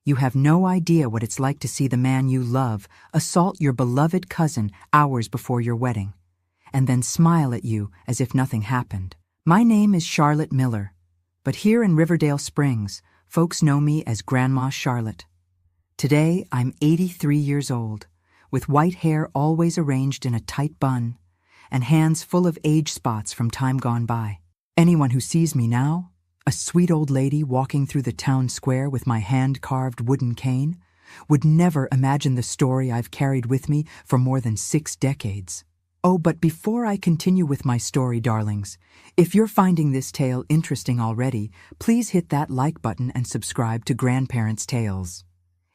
You have no idea what it's like to see the man you love assault your beloved cousin hours before your wedding, and then smile at you as if nothing happened. My name is Charlotte Miller, but here in Riverdale Springs, folks know me as Grandma Charlotte. Today, I'm 83 years old, with white hair always arranged in a tight bun, and hands full of age spots from time gone by. Anyone who sees me now, a sweet old lady walking through the town square with my hand-carved wooden cane, would never imagine the story I've carried with me for more than 6 decades. Oh, but before I continue with my story, darlings, if you're finding this tale interesting already, please hit that like button and subscribe to Grandparents' Tales.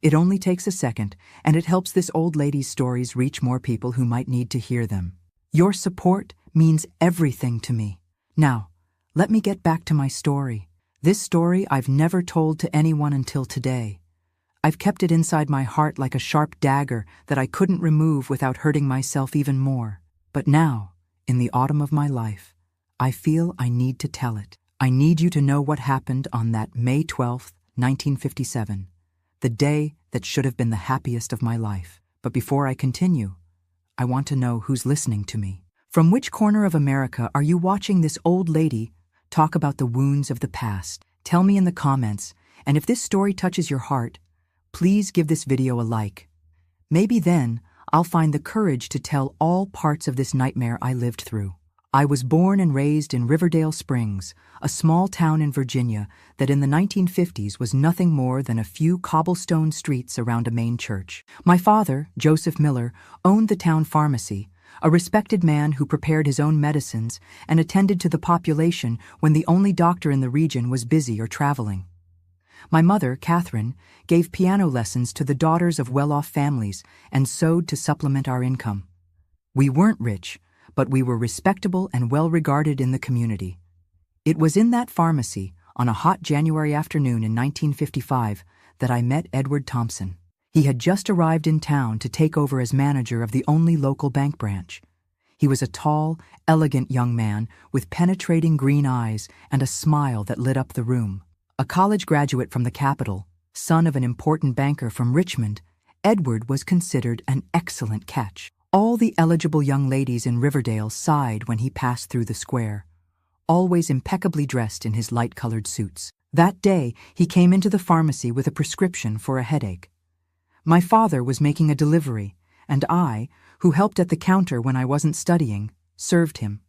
It only takes a second, and it helps this old lady's stories reach more people who might need to hear them. Your support means everything to me. Now, let me get back to my story. This story I've never told to anyone until today. I've kept it inside my heart like a sharp dagger that I couldn't remove without hurting myself even more. But now, in the autumn of my life, I feel I need to tell it. I need you to know what happened on that May 12th, 1957, the day that should have been the happiest of my life. But before I continue, I want to know who's listening to me. From which corner of America are you watching this old lady talk about the wounds of the past? Tell me in the comments, and if this story touches your heart, please give this video a like. Maybe then I'll find the courage to tell all parts of this nightmare I lived through. I was born and raised in Riverdale Springs, a small town in Virginia that in the 1950s was nothing more than a few cobblestone streets around a main church. My father, Joseph Miller, owned the town pharmacy, a respected man who prepared his own medicines and attended to the population when the only doctor in the region was busy or traveling. My mother, Catherine, gave piano lessons to the daughters of well-off families and sewed to supplement our income. We weren't rich, but we were respectable and well-regarded in the community. It was in that pharmacy, on a hot January afternoon in 1955, that I met Edward Thompson. He had just arrived in town to take over as manager of the only local bank branch. He was a tall, elegant young man with penetrating green eyes and a smile that lit up the room. A college graduate from the capital, son of an important banker from Richmond, Edward was considered an excellent catch. All the eligible young ladies in Riverdale sighed when he passed through the square, always impeccably dressed in his light-colored suits. That day, he came into the pharmacy with a prescription for a headache. My father was making a delivery, and I, who helped at the counter when I wasn't studying, served him.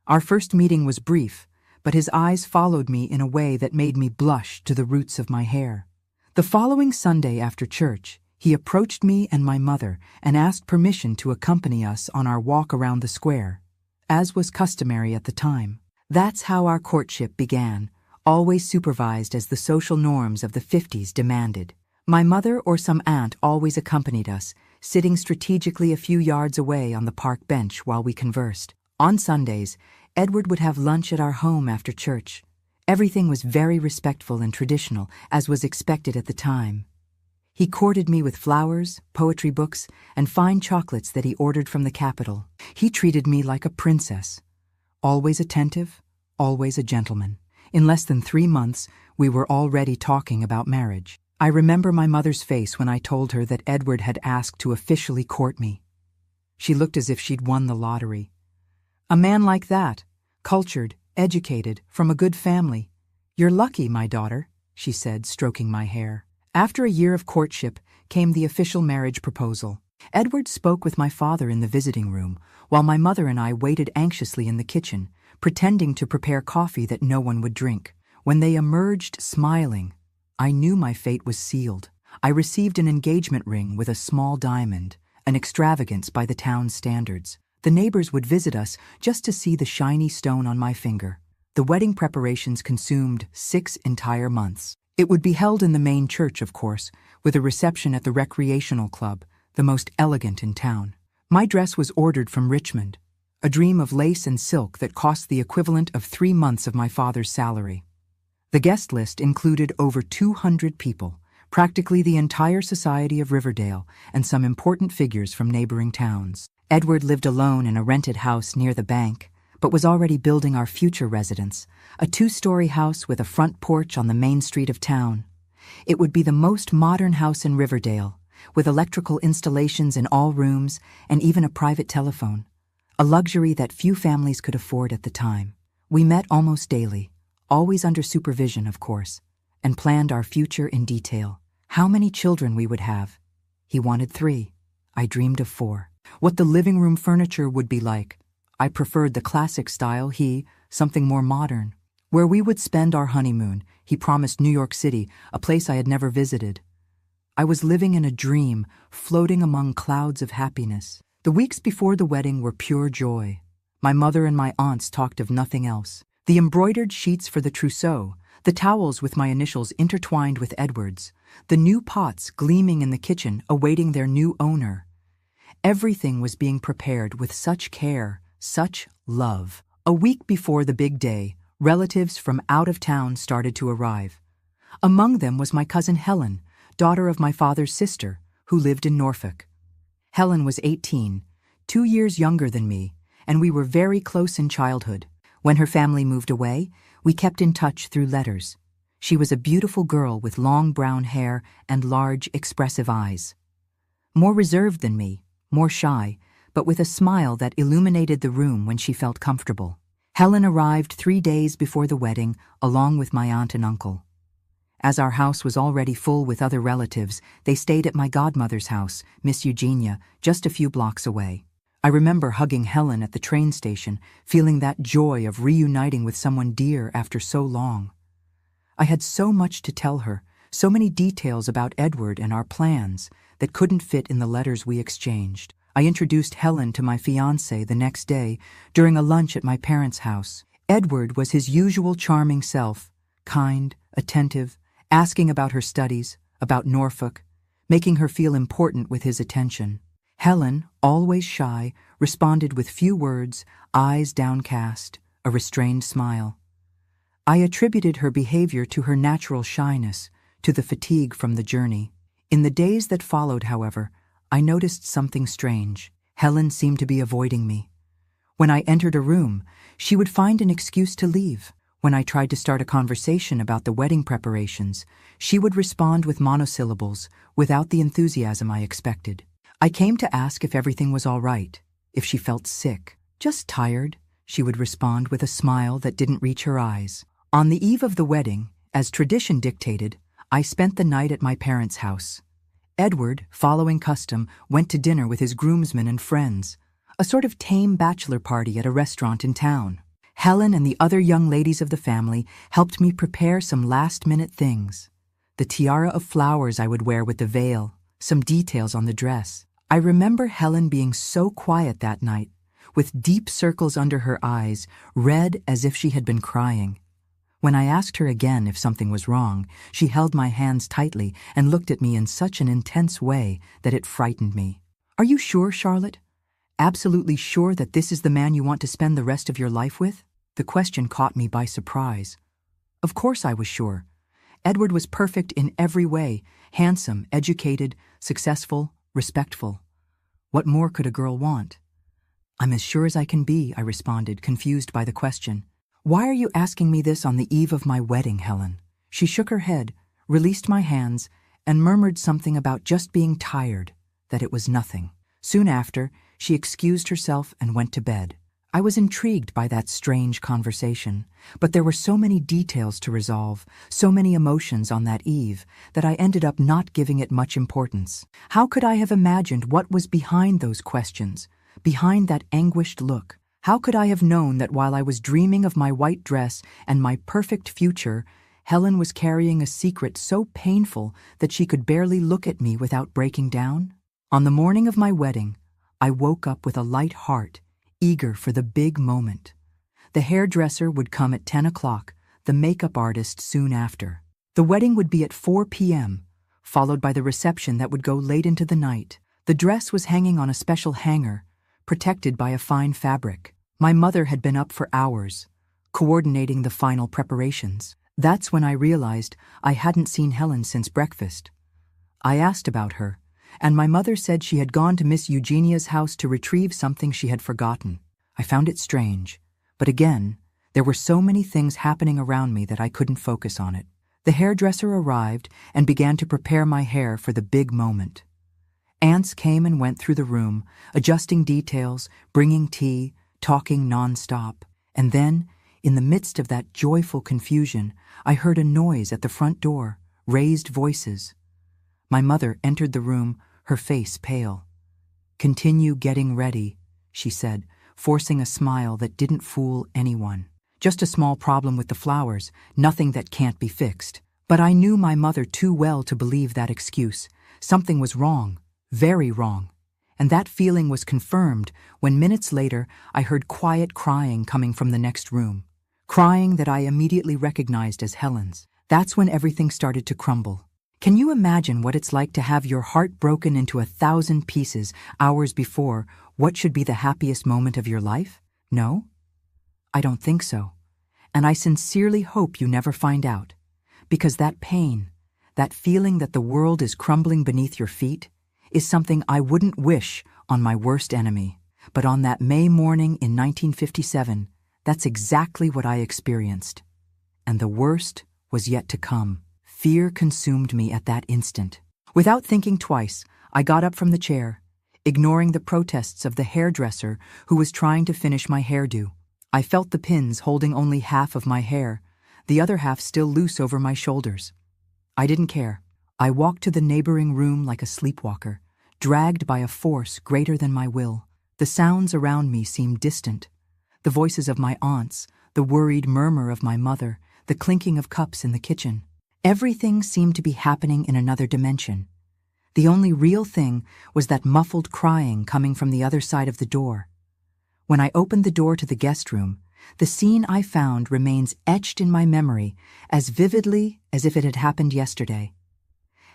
Our first meeting was brief, but his eyes followed me in a way that made me blush to the roots of my hair. The following Sunday after church, he approached me and my mother and asked permission to accompany us on our walk around the square, as was customary at the time. That's how our courtship began, always supervised as the social norms of the 50s demanded. My mother or some aunt always accompanied us, sitting strategically a few yards away on the park bench while we conversed. On Sundays, Edward would have lunch at our home after church. Everything was very respectful and traditional, as was expected at the time. He courted me with flowers, poetry books, and fine chocolates that he ordered from the capital. He treated me like a princess. Always attentive, always a gentleman. In less than 3 months, we were already talking about marriage. I remember my mother's face when I told her that Edward had asked to officially court me. She looked as if she'd won the lottery. A man like that, cultured, educated, from a good family. You're lucky, my daughter, she said, stroking my hair. After a year of courtship came the official marriage proposal. Edward spoke with my father in the visiting room, while my mother and I waited anxiously in the kitchen, pretending to prepare coffee that no one would drink. When they emerged smiling, I knew my fate was sealed. I received an engagement ring with a small diamond, an extravagance by the town's standards. The neighbors would visit us just to see the shiny stone on my finger. The wedding preparations consumed 6 entire months. It would be held in the main church, of course, with a reception at the recreational club, the most elegant in town. My dress was ordered from Richmond, a dream of lace and silk that cost the equivalent of 3 months of my father's salary. The guest list included over 200 people, practically the entire society of Riverdale, and some important figures from neighboring towns. Edward lived alone in a rented house near the bank, but was already building our future residence, a 2-story house with a front porch on the main street of town. It would be the most modern house in Riverdale, with electrical installations in all rooms and even a private telephone, a luxury that few families could afford at the time. We met almost daily, always under supervision, of course, and planned our future in detail. How many children we would have. He wanted 3. I dreamed of 4. What the living room furniture would be like. I preferred the classic style, he, something more modern. Where we would spend our honeymoon, he promised New York City, a place I had never visited. I was living in a dream, floating among clouds of happiness. The weeks before the wedding were pure joy. My mother and my aunts talked of nothing else. The embroidered sheets for the trousseau, the towels with my initials intertwined with Edward's, the new pots gleaming in the kitchen awaiting their new owner. Everything was being prepared with such care, such love. A week before the big day, relatives from out of town started to arrive. Among them was my cousin Helen, daughter of my father's sister, who lived in Norfolk. Helen was 18, 2 years younger than me, and we were very close in childhood. When her family moved away, we kept in touch through letters. She was a beautiful girl with long brown hair and large, expressive eyes. More reserved than me, more shy, but with a smile that illuminated the room when she felt comfortable. Helen arrived 3 days before the wedding, along with my aunt and uncle. As our house was already full with other relatives, they stayed at my godmother's house, Miss Eugenia, just a few blocks away. I remember hugging Helen at the train station, feeling that joy of reuniting with someone dear after so long. I had so much to tell her, so many details about Edward and our plans that couldn't fit in the letters we exchanged. I introduced Helen to my fiancé the next day during a lunch at my parents' house. Edward was his usual charming self, kind, attentive, asking about her studies, about Norfolk, making her feel important with his attention. Helen, always shy, responded with few words, eyes downcast, a restrained smile. I attributed her behavior to her natural shyness, to the fatigue from the journey. In the days that followed, however, I noticed something strange. Helen seemed to be avoiding me. When I entered a room, she would find an excuse to leave. When I tried to start a conversation about the wedding preparations, she would respond with monosyllables, without the enthusiasm I expected. I came to ask if everything was all right, if she felt sick. "Just tired," she would respond with a smile that didn't reach her eyes. On the eve of the wedding, as tradition dictated, I spent the night at my parents' house. Edward, following custom, went to dinner with his groomsmen and friends, a sort of tame bachelor party at a restaurant in town. Helen and the other young ladies of the family helped me prepare some last-minute things. The tiara of flowers I would wear with the veil, some details on the dress. I remember Helen being so quiet that night, with deep circles under her eyes, red as if she had been crying. When I asked her again if something was wrong, she held my hands tightly and looked at me in such an intense way that it frightened me. "Are you sure, Charlotte? Absolutely sure that this is the man you want to spend the rest of your life with?" The question caught me by surprise. Of course I was sure. Edward was perfect in every way, handsome, educated, successful, respectful. What more could a girl want? "I'm as sure as I can be," I responded, confused by the question. "Why are you asking me this on the eve of my wedding, Helen?" She shook her head, released my hands, and murmured something about just being tired, that it was nothing. Soon after, she excused herself and went to bed. I was intrigued by that strange conversation, but there were so many details to resolve, so many emotions on that eve, that I ended up not giving it much importance. How could I have imagined what was behind those questions, behind that anguished look? How could I have known that while I was dreaming of my white dress and my perfect future, Helen was carrying a secret so painful that she could barely look at me without breaking down? On the morning of my wedding, I woke up with a light heart, eager for the big moment. The hairdresser would come at 10 o'clock, the makeup artist soon after. The wedding would be at 4 p.m., followed by the reception that would go late into the night. The dress was hanging on a special hanger, protected by a fine fabric. My mother had been up for hours, coordinating the final preparations. That's when I realized I hadn't seen Helen since breakfast. I asked about her, and my mother said she had gone to Miss Eugenia's house to retrieve something she had forgotten. I found it strange, but again, there were so many things happening around me that I couldn't focus on it. The hairdresser arrived and began to prepare my hair for the big moment. Aunts came and went through the room, adjusting details, bringing tea, talking non-stop. And then, in the midst of that joyful confusion, I heard a noise at the front door, raised voices. My mother entered the room, her face pale. "Continue getting ready," she said, forcing a smile that didn't fool anyone. "Just a small problem with the flowers, nothing that can't be fixed." But I knew my mother too well to believe that excuse. Something was wrong, very wrong. And that feeling was confirmed when minutes later I heard quiet crying coming from the next room. Crying that I immediately recognized as Helen's. That's when everything started to crumble. Can you imagine what it's like to have your heart broken into 1,000 pieces hours before what should be the happiest moment of your life? No? I don't think so. And I sincerely hope you never find out. Because that pain, that feeling that the world is crumbling beneath your feet, is something I wouldn't wish on my worst enemy. But on that May morning in 1957, that's exactly what I experienced. And the worst was yet to come. Fear consumed me at that instant. Without thinking twice, I got up from the chair, ignoring the protests of the hairdresser who was trying to finish my hairdo. I felt the pins holding only half of my hair, the other half still loose over my shoulders. I didn't care. I walked to the neighboring room like a sleepwalker, dragged by a force greater than my will. The sounds around me seemed distant. The voices of my aunts, the worried murmur of my mother, the clinking of cups in the kitchen. Everything seemed to be happening in another dimension. The only real thing was that muffled crying coming from the other side of the door. When I opened the door to the guest room, the scene I found remains etched in my memory as vividly as if it had happened yesterday.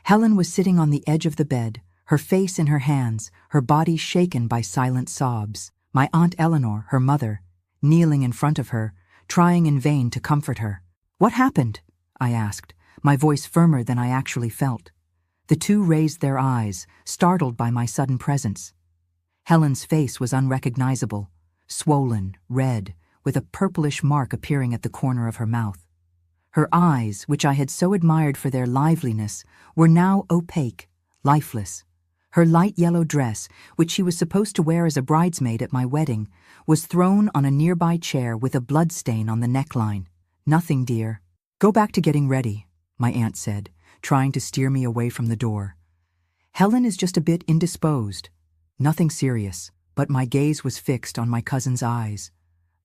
Helen was sitting on the edge of the bed, her face in her hands, her body shaken by silent sobs. My Aunt Eleanor, her mother, kneeling in front of her, trying in vain to comfort her. "What happened?" I asked, my voice firmer than I actually felt. The two raised their eyes, startled by my sudden presence. Helen's face was unrecognizable, swollen, red, with a purplish mark appearing at the corner of her mouth. Her eyes, which I had so admired for their liveliness, were now opaque, lifeless. Her light yellow dress, which she was supposed to wear as a bridesmaid at my wedding, was thrown on a nearby chair with a blood stain on the neckline. "Nothing, dear. Go back to getting ready," my aunt said, trying to steer me away from the door. "Helen is just a bit indisposed. Nothing serious," but my gaze was fixed on my cousin's eyes,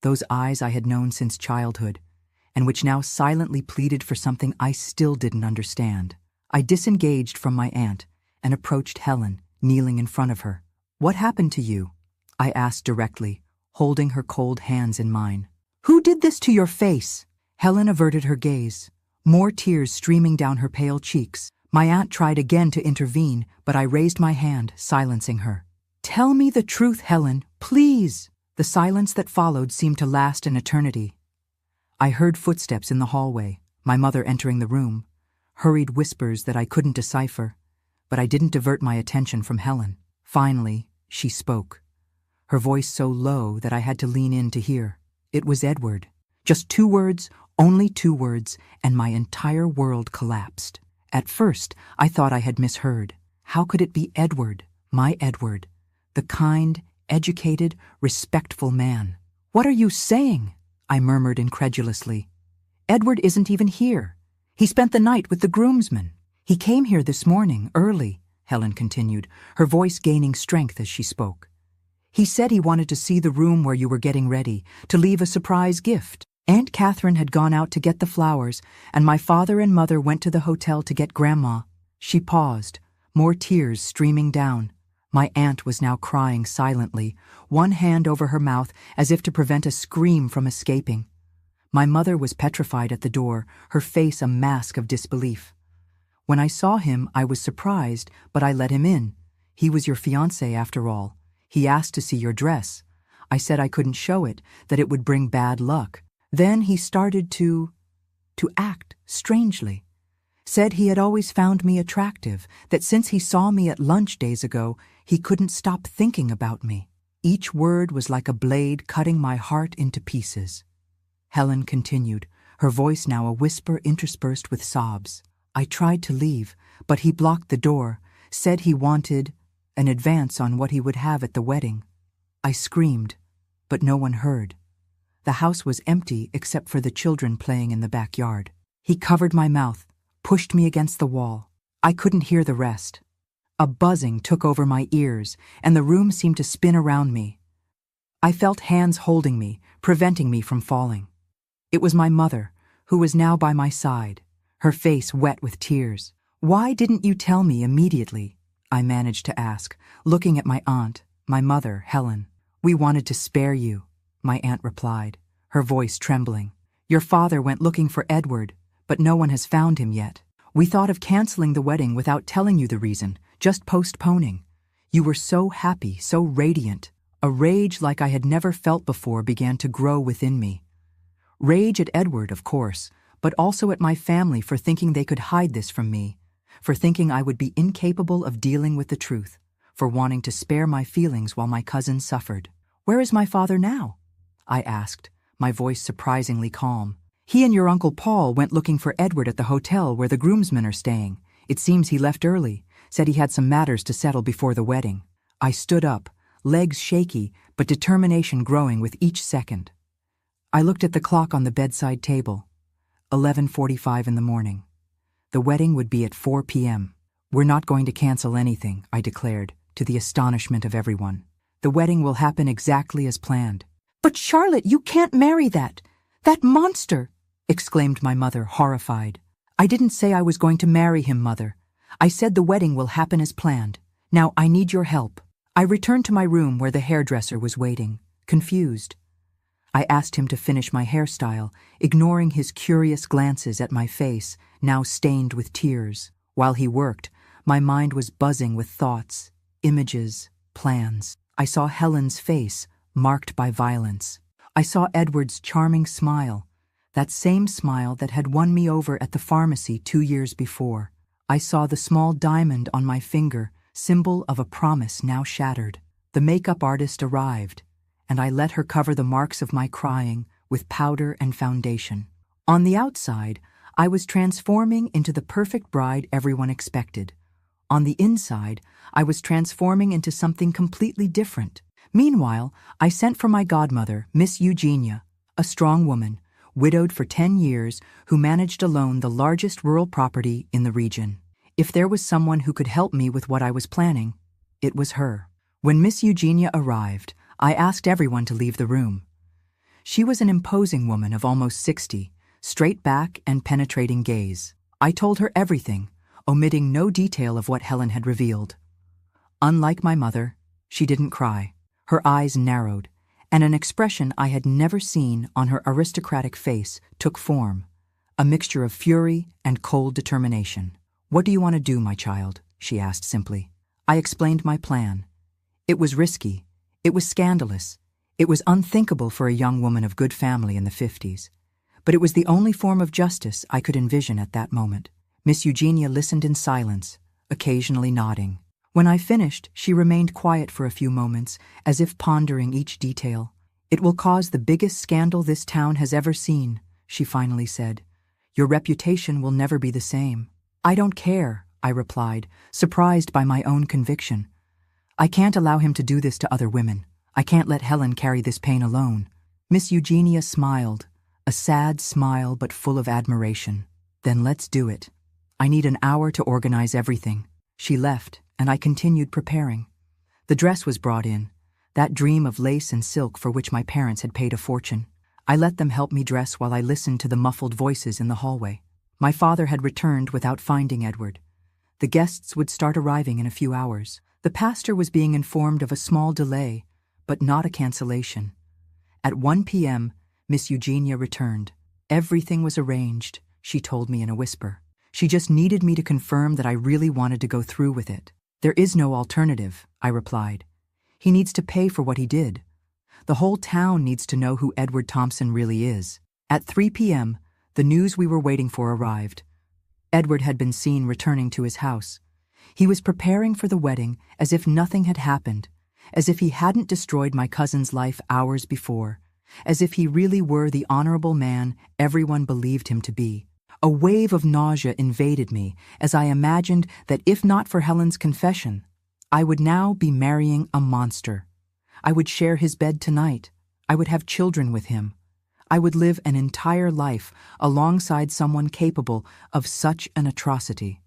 those eyes I had known since childhood, and which now silently pleaded for something I still didn't understand. I disengaged from my aunt and approached Helen, kneeling in front of her. "What happened to you?" I asked directly, holding her cold hands in mine. "Who did this to your face?" Helen averted her gaze, more tears streaming down her pale cheeks. My aunt tried again to intervene, but I raised my hand, silencing her. "Tell me the truth, Helen, please." The silence that followed seemed to last an eternity. I heard footsteps in the hallway, my mother entering the room, hurried whispers that I couldn't decipher, but I didn't divert my attention from Helen. Finally, she spoke, her voice so low that I had to lean in to hear. It was Edward. Just 2 words, only 2 words, and my entire world collapsed. At first, I thought I had misheard. How could it be Edward, my Edward, the kind, educated, respectful man? "What are you saying?" I murmured incredulously. "Edward isn't even here. He spent the night with the groomsmen. He came here this morning, early," Helen continued, her voice gaining strength as she spoke. "He said he wanted to see the room where you were getting ready, to leave a surprise gift. Aunt Catherine had gone out to get the flowers, and my father and mother went to the hotel to get Grandma." She paused, more tears streaming down. My aunt was now crying silently, one hand over her mouth as if to prevent a scream from escaping. My mother was petrified at the door, her face a mask of disbelief. "When I saw him, I was surprised, but I let him in. He was your fiancé after all. He asked to see your dress. I said I couldn't show it, that it would bring bad luck. Then he started to act strangely. Said he had always found me attractive, that since he saw me at lunch days ago, he couldn't stop thinking about me." Each word was like a blade cutting my heart into pieces. Helen continued, her voice now a whisper interspersed with sobs. I tried to leave, but he blocked the door, said he wanted an advance on what he would have at the wedding. I screamed, but no one heard. The house was empty except for the children playing in the backyard. He covered my mouth, pushed me against the wall. I couldn't hear the rest. A buzzing took over my ears, and the room seemed to spin around me. I felt hands holding me, preventing me from falling. It was my mother, who was now by my side, her face wet with tears. "Why didn't you tell me immediately?" I managed to ask, looking at my aunt, my mother, Helen. "We wanted to spare you," my aunt replied, her voice trembling. "Your father went looking for Edward, but no one has found him yet. We thought of canceling the wedding without telling you the reason, just postponing. You were so happy, so radiant." A rage like I had never felt before began to grow within me. Rage at Edward, of course, but also at my family for thinking they could hide this from me, for thinking I would be incapable of dealing with the truth, for wanting to spare my feelings while my cousin suffered. "Where is my father now?" I asked, my voice surprisingly calm. "He and your Uncle Paul went looking for Edward at the hotel where the groomsmen are staying. It seems he left early, said he had some matters to settle before the wedding." I stood up, legs shaky, but determination growing with each second. I looked at the clock on the bedside table. 11:45 in the morning. The wedding would be at 4 p.m. "We're not going to cancel anything," I declared, to the astonishment of everyone. "The wedding will happen exactly as planned." "But Charlotte, you can't marry that monster!" exclaimed my mother, horrified. "I didn't say I was going to marry him, Mother. I said the wedding will happen as planned. Now I need your help." I returned to my room where the hairdresser was waiting, confused. I asked him to finish my hairstyle, ignoring his curious glances at my face, now stained with tears. While he worked, my mind was buzzing with thoughts, images, plans. I saw Helen's face, marked by violence. I saw Edward's charming smile, that same smile that had won me over at the pharmacy 2 years before. I saw the small diamond on my finger, symbol of a promise now shattered. The makeup artist arrived, and I let her cover the marks of my crying with powder and foundation. On the outside, I was transforming into the perfect bride everyone expected. On the inside, I was transforming into something completely different. Meanwhile, I sent for my godmother, Miss Eugenia, a strong woman, widowed for 10 years, who managed alone the largest rural property in the region. If there was someone who could help me with what I was planning, it was her. When Miss Eugenia arrived, I asked everyone to leave the room. She was an imposing woman of almost 60, straight back and penetrating gaze. I told her everything, omitting no detail of what Helen had revealed. Unlike my mother, she didn't cry. Her eyes narrowed, and an expression I had never seen on her aristocratic face took form, a mixture of fury and cold determination. "What do you want to do, my child?" she asked simply. I explained my plan. It was risky. It was scandalous. It was unthinkable for a young woman of good family in the 50s. But it was the only form of justice I could envision at that moment. Miss Eugenia listened in silence, occasionally nodding. When I finished, she remained quiet for a few moments, as if pondering each detail. "It will cause the biggest scandal this town has ever seen," she finally said. "Your reputation will never be the same." "I don't care," I replied, surprised by my own conviction. "I can't allow him to do this to other women. I can't let Helen carry this pain alone." Miss Eugenia smiled, a sad smile but full of admiration. "Then let's do it. I need an hour to organize everything." She left, and I continued preparing. The dress was brought in, that dream of lace and silk for which my parents had paid a fortune. I let them help me dress while I listened to the muffled voices in the hallway. My father had returned without finding Edward. The guests would start arriving in a few hours. The pastor was being informed of a small delay, but not a cancellation. At 1 p.m., Miss Eugenia returned. "Everything was arranged," she told me in a whisper. She just needed me to confirm that I really wanted to go through with it. "There is no alternative," I replied. "He needs to pay for what he did. The whole town needs to know who Edward Thompson really is." At 3 p.m., the news we were waiting for arrived. Edward had been seen returning to his house. He was preparing for the wedding as if nothing had happened, as if he hadn't destroyed my cousin's life hours before, as if he really were the honorable man everyone believed him to be. A wave of nausea invaded me as I imagined that if not for Helen's confession, I would now be marrying a monster. I would share his bed tonight. I would have children with him. I would live an entire life alongside someone capable of such an atrocity.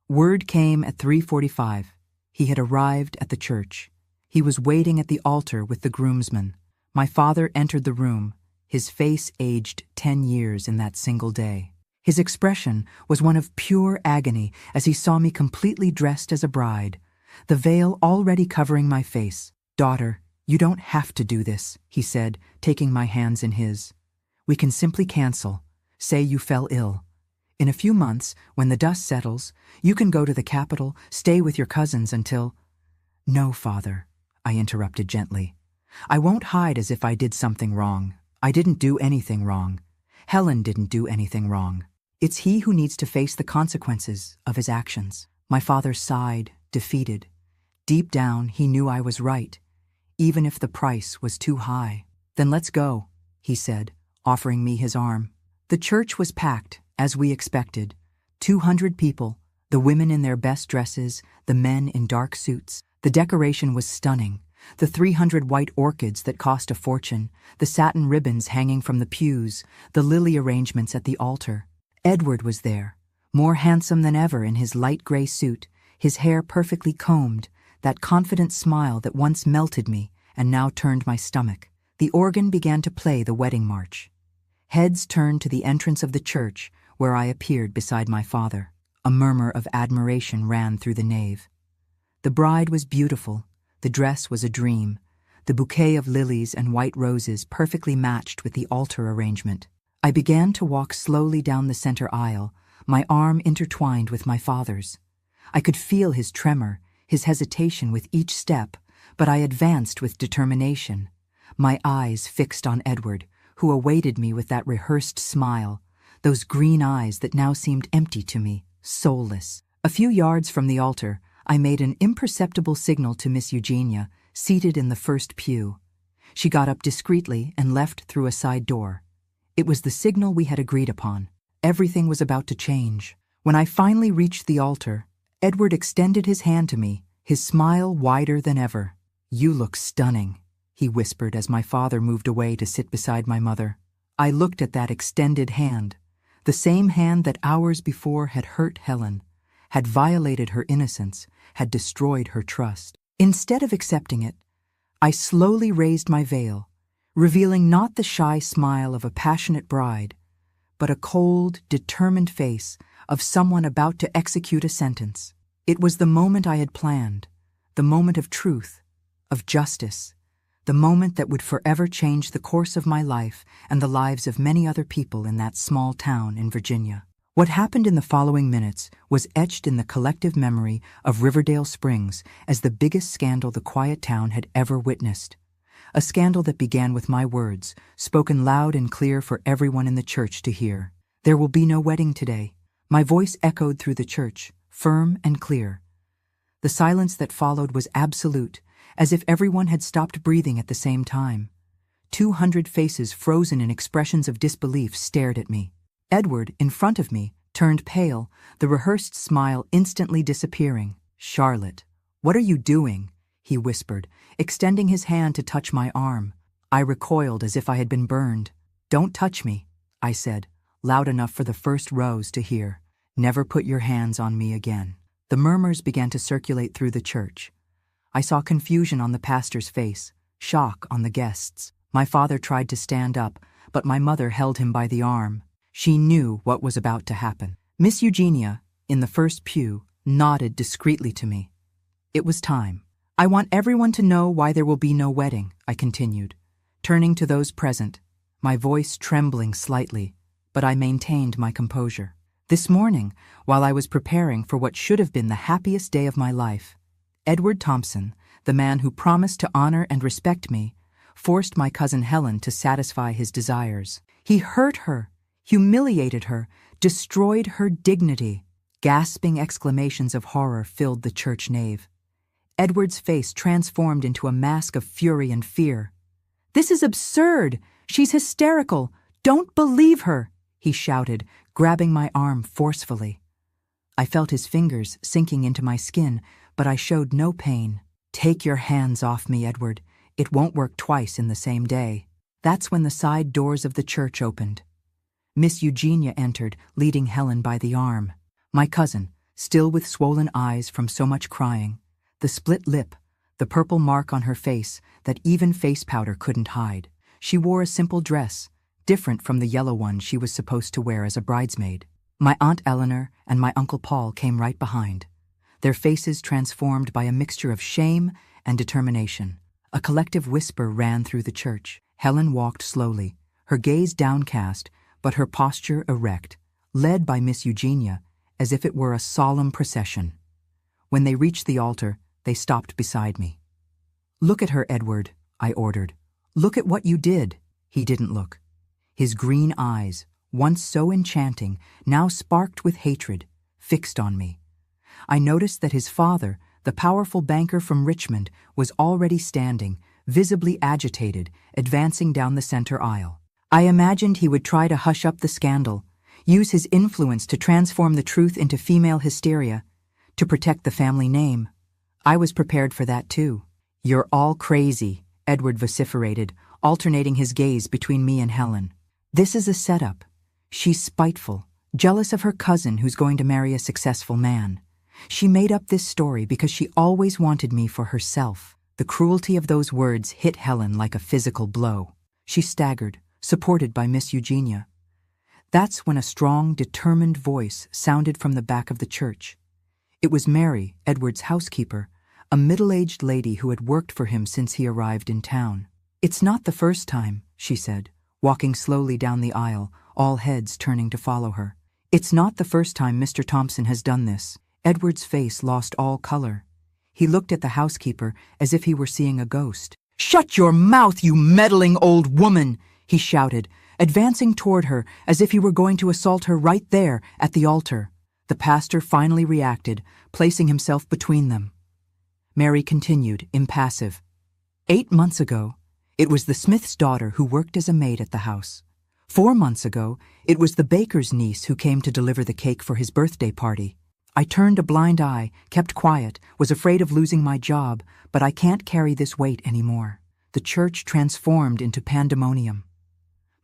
Word came at 3:45. He had arrived at the church. He was waiting at the altar with the groomsmen. My father entered the room, his face aged 10 years in that single day. His expression was one of pure agony as he saw me completely dressed as a bride, the veil already covering my face. "Daughter, you don't have to do this," he said, taking my hands in his. "We can simply cancel. Say you fell ill. In a few months, when the dust settles, you can go to the capital, stay with your cousins until—" "No, Father," I interrupted gently. "I won't hide as if I did something wrong. I didn't do anything wrong. Helen didn't do anything wrong. It's he who needs to face the consequences of his actions." My father sighed, defeated. Deep down, he knew I was right, even if the price was too high. "Then let's go," he said, offering me his arm. The church was packed, as we expected. 200 people, the women in their best dresses, the men in dark suits. The decoration was stunning. The 300 white orchids that cost a fortune, the satin ribbons hanging from the pews, the lily arrangements at the altar. Edward was there, more handsome than ever in his light gray suit, his hair perfectly combed, that confident smile that once melted me and now turned my stomach. The organ began to play the wedding march. Heads turned to the entrance of the church, where I appeared beside my father. A murmur of admiration ran through the nave. The bride was beautiful. The dress was a dream. The bouquet of lilies and white roses perfectly matched with the altar arrangement. I began to walk slowly down the center aisle, my arm intertwined with my father's. I could feel his tremor, his hesitation with each step, but I advanced with determination, my eyes fixed on Edward, who awaited me with that rehearsed smile, those green eyes that now seemed empty to me, soulless. A few yards from the altar, I made an imperceptible signal to Miss Eugenia, seated in the first pew. She got up discreetly and left through a side door. It was the signal we had agreed upon. Everything was about to change. When I finally reached the altar, Edward extended his hand to me, his smile wider than ever. "You look stunning," he whispered as my father moved away to sit beside my mother. I looked at that extended hand, the same hand that hours before had hurt Helen, had violated her innocence, had destroyed her trust. Instead of accepting it, I slowly raised my veil, revealing not the shy smile of a passionate bride, but a cold, determined face of someone about to execute a sentence. It was the moment I had planned, the moment of truth, of justice, the moment that would forever change the course of my life and the lives of many other people in that small town in Virginia. What happened in the following minutes was etched in the collective memory of Riverdale Springs as the biggest scandal the quiet town had ever witnessed. A scandal that began with my words, spoken loud and clear for everyone in the church to hear. "There will be no wedding today." My voice echoed through the church, firm and clear. The silence that followed was absolute, as if everyone had stopped breathing at the same time. 200 faces frozen in expressions of disbelief stared at me. Edward, in front of me, turned pale, the rehearsed smile instantly disappearing. "Charlotte, what are you doing?" he whispered, extending his hand to touch my arm. I recoiled as if I had been burned. "Don't touch me," I said, loud enough for the first rows to hear. "Never put your hands on me again." The murmurs began to circulate through the church. I saw confusion on the pastor's face, shock on the guests. My father tried to stand up, but my mother held him by the arm. She knew what was about to happen. Miss Eugenia, in the first pew, nodded discreetly to me. It was time. "I want everyone to know why there will be no wedding," I continued, turning to those present, my voice trembling slightly, but I maintained my composure. This morning, while I was preparing for what should have been the happiest day of my life, Edward Thompson, the man who promised to honor and respect me, forced my cousin Helen to satisfy his desires. He hurt her, humiliated her, destroyed her dignity. Gasping exclamations of horror filled the church nave. Edward's face transformed into a mask of fury and fear. "This is absurd! She's hysterical! Don't believe her!" he shouted, grabbing my arm forcefully. I felt his fingers sinking into my skin, but I showed no pain. "Take your hands off me, Edward. It won't work twice in the same day." That's when the side doors of the church opened. Miss Eugenia entered, leading Helen by the arm. My cousin, still with swollen eyes from so much crying, the split lip, the purple mark on her face that even face powder couldn't hide. She wore a simple dress, different from the yellow one she was supposed to wear as a bridesmaid. My Aunt Eleanor and my Uncle Paul came right behind, their faces transformed by a mixture of shame and determination. A collective whisper ran through the church. Helen walked slowly, her gaze downcast, but her posture erect, led by Miss Eugenia, as if it were a solemn procession. When they reached the altar, they stopped beside me. "Look at her, Edward," I ordered. "Look at what you did." He didn't look. His green eyes, once so enchanting, now sparked with hatred, fixed on me. I noticed that his father, the powerful banker from Richmond, was already standing, visibly agitated, advancing down the center aisle. I imagined he would try to hush up the scandal, use his influence to transform the truth into female hysteria, to protect the family name. I was prepared for that too. "You're all crazy," Edward vociferated, alternating his gaze between me and Helen. "This is a setup. She's spiteful, jealous of her cousin who's going to marry a successful man. She made up this story because she always wanted me for herself." The cruelty of those words hit Helen like a physical blow. She staggered, supported by Miss Eugenia. That's when a strong, determined voice sounded from the back of the church. It was Mary, Edward's housekeeper, a middle-aged lady who had worked for him since he arrived in town. "It's not the first time," she said, walking slowly down the aisle, all heads turning to follow her. "It's not the first time Mr. Thompson has done this." Edward's face lost all color. He looked at the housekeeper as if he were seeing a ghost. "Shut your mouth, you meddling old woman!" he shouted, advancing toward her as if he were going to assault her right there at the altar. The pastor finally reacted, placing himself between them. Mary continued, impassive. 8 months ago, it was the Smith's daughter who worked as a maid at the house. 4 months ago, it was the baker's niece who came to deliver the cake for his birthday party. I turned a blind eye, kept quiet, was afraid of losing my job, but I can't carry this weight anymore. The church transformed into pandemonium.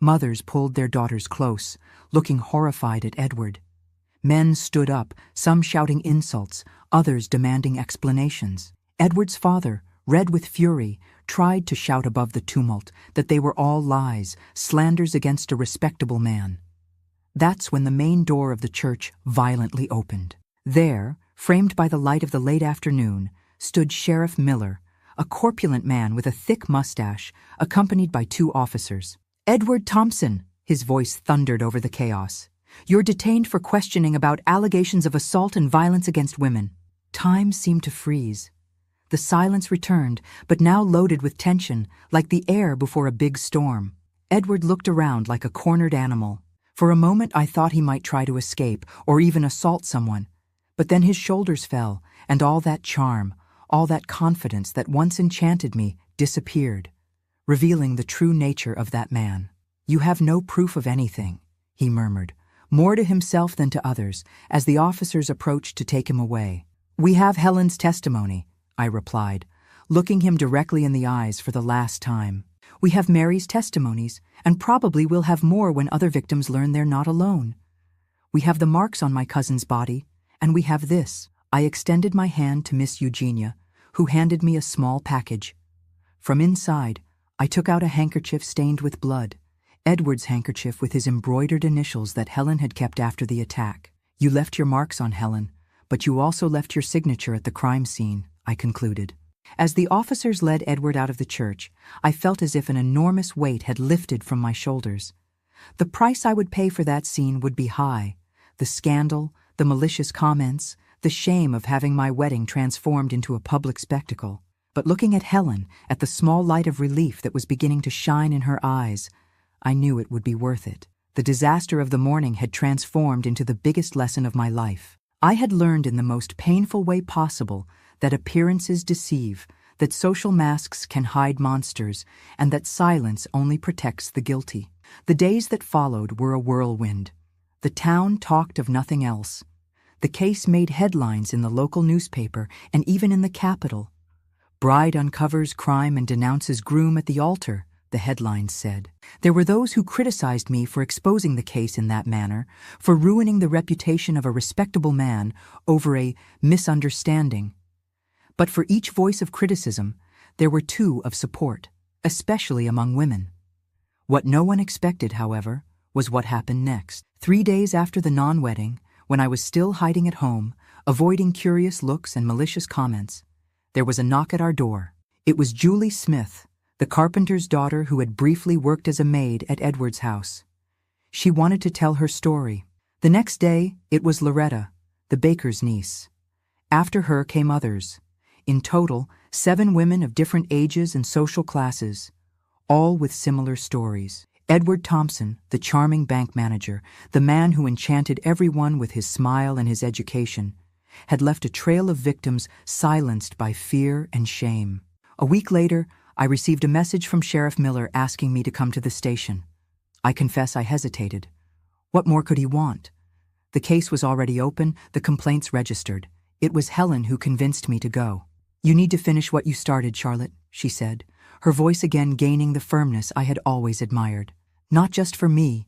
Mothers pulled their daughters close, looking horrified at Edward. Men stood up, some shouting insults, others demanding explanations. Edward's father, red with fury, tried to shout above the tumult that they were all lies, slanders against a respectable man. That's when the main door of the church violently opened. There, framed by the light of the late afternoon, stood Sheriff Miller, a corpulent man with a thick mustache, accompanied by 2 officers. "Edward Thompson," his voice thundered over the chaos. "You're detained for questioning about allegations of assault and violence against women." Time seemed to freeze. The silence returned, but now loaded with tension, like the air before a big storm. Edward looked around like a cornered animal. For a moment I thought he might try to escape, or even assault someone. But then his shoulders fell, and all that charm, all that confidence that once enchanted me, disappeared, revealing the true nature of that man. "You have no proof of anything," he murmured, more to himself than to others, as the officers approached to take him away. "We have Helen's testimony," I replied, looking him directly in the eyes for the last time. "We have Mary's testimonies, and probably we'll have more when other victims learn they're not alone. We have the marks on my cousin's body, and we have this." I extended my hand to Miss Eugenia, who handed me a small package. From inside, I took out a handkerchief stained with blood, Edward's handkerchief with his embroidered initials that Helen had kept after the attack. "You left your marks on Helen, but you also left your signature at the crime scene," I concluded. As the officers led Edward out of the church, I felt as if an enormous weight had lifted from my shoulders. The price I would pay for that scene would be high. The scandal, the malicious comments, the shame of having my wedding transformed into a public spectacle. But looking at Helen, at the small light of relief that was beginning to shine in her eyes, I knew it would be worth it. The disaster of the morning had transformed into the biggest lesson of my life. I had learned in the most painful way possible that appearances deceive, that social masks can hide monsters, and that silence only protects the guilty. The days that followed were a whirlwind. The town talked of nothing else. The case made headlines in the local newspaper and even in the capital. "Bride uncovers crime and denounces groom at the altar," the headlines said. There were those who criticized me for exposing the case in that manner, for ruining the reputation of a respectable man over a misunderstanding. But for each voice of criticism, there were two of support, especially among women. What no one expected, however, was what happened next. 3 days after the non-wedding, when I was still hiding at home, avoiding curious looks and malicious comments, there was a knock at our door. It was Julie Smith, the carpenter's daughter who had briefly worked as a maid at Edward's house. She wanted to tell her story. The next day, it was Loretta, the baker's niece. After her came others. In total, 7 women of different ages and social classes, all with similar stories. Edward Thompson, the charming bank manager, the man who enchanted everyone with his smile and his education, had left a trail of victims silenced by fear and shame. A week later, I received a message from Sheriff Miller asking me to come to the station. I confess I hesitated. What more could he want? The case was already open, the complaints registered. It was Helen who convinced me to go. "You need to finish what you started, Charlotte," she said, her voice again gaining the firmness I had always admired. "Not just for me,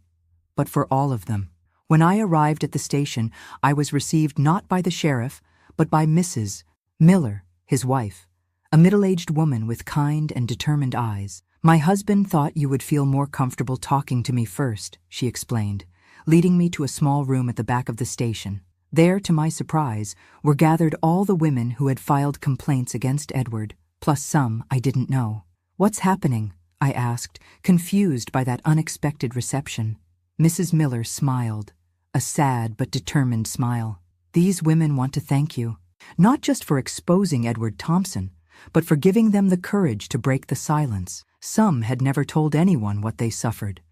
but for all of them." When I arrived at the station, I was received not by the sheriff, but by Mrs. Miller, his wife, a middle-aged woman with kind and determined eyes. "My husband thought you would feel more comfortable talking to me first," she explained, leading me to a small room at the back of the station. There, to my surprise, were gathered all the women who had filed complaints against Edward, plus some I didn't know. "What's happening?" I asked, confused by that unexpected reception. Mrs. Miller smiled, a sad but determined smile. "These women want to thank you, not just for exposing Edward Thompson, but for giving them the courage to break the silence. Some had never told anyone what they suffered.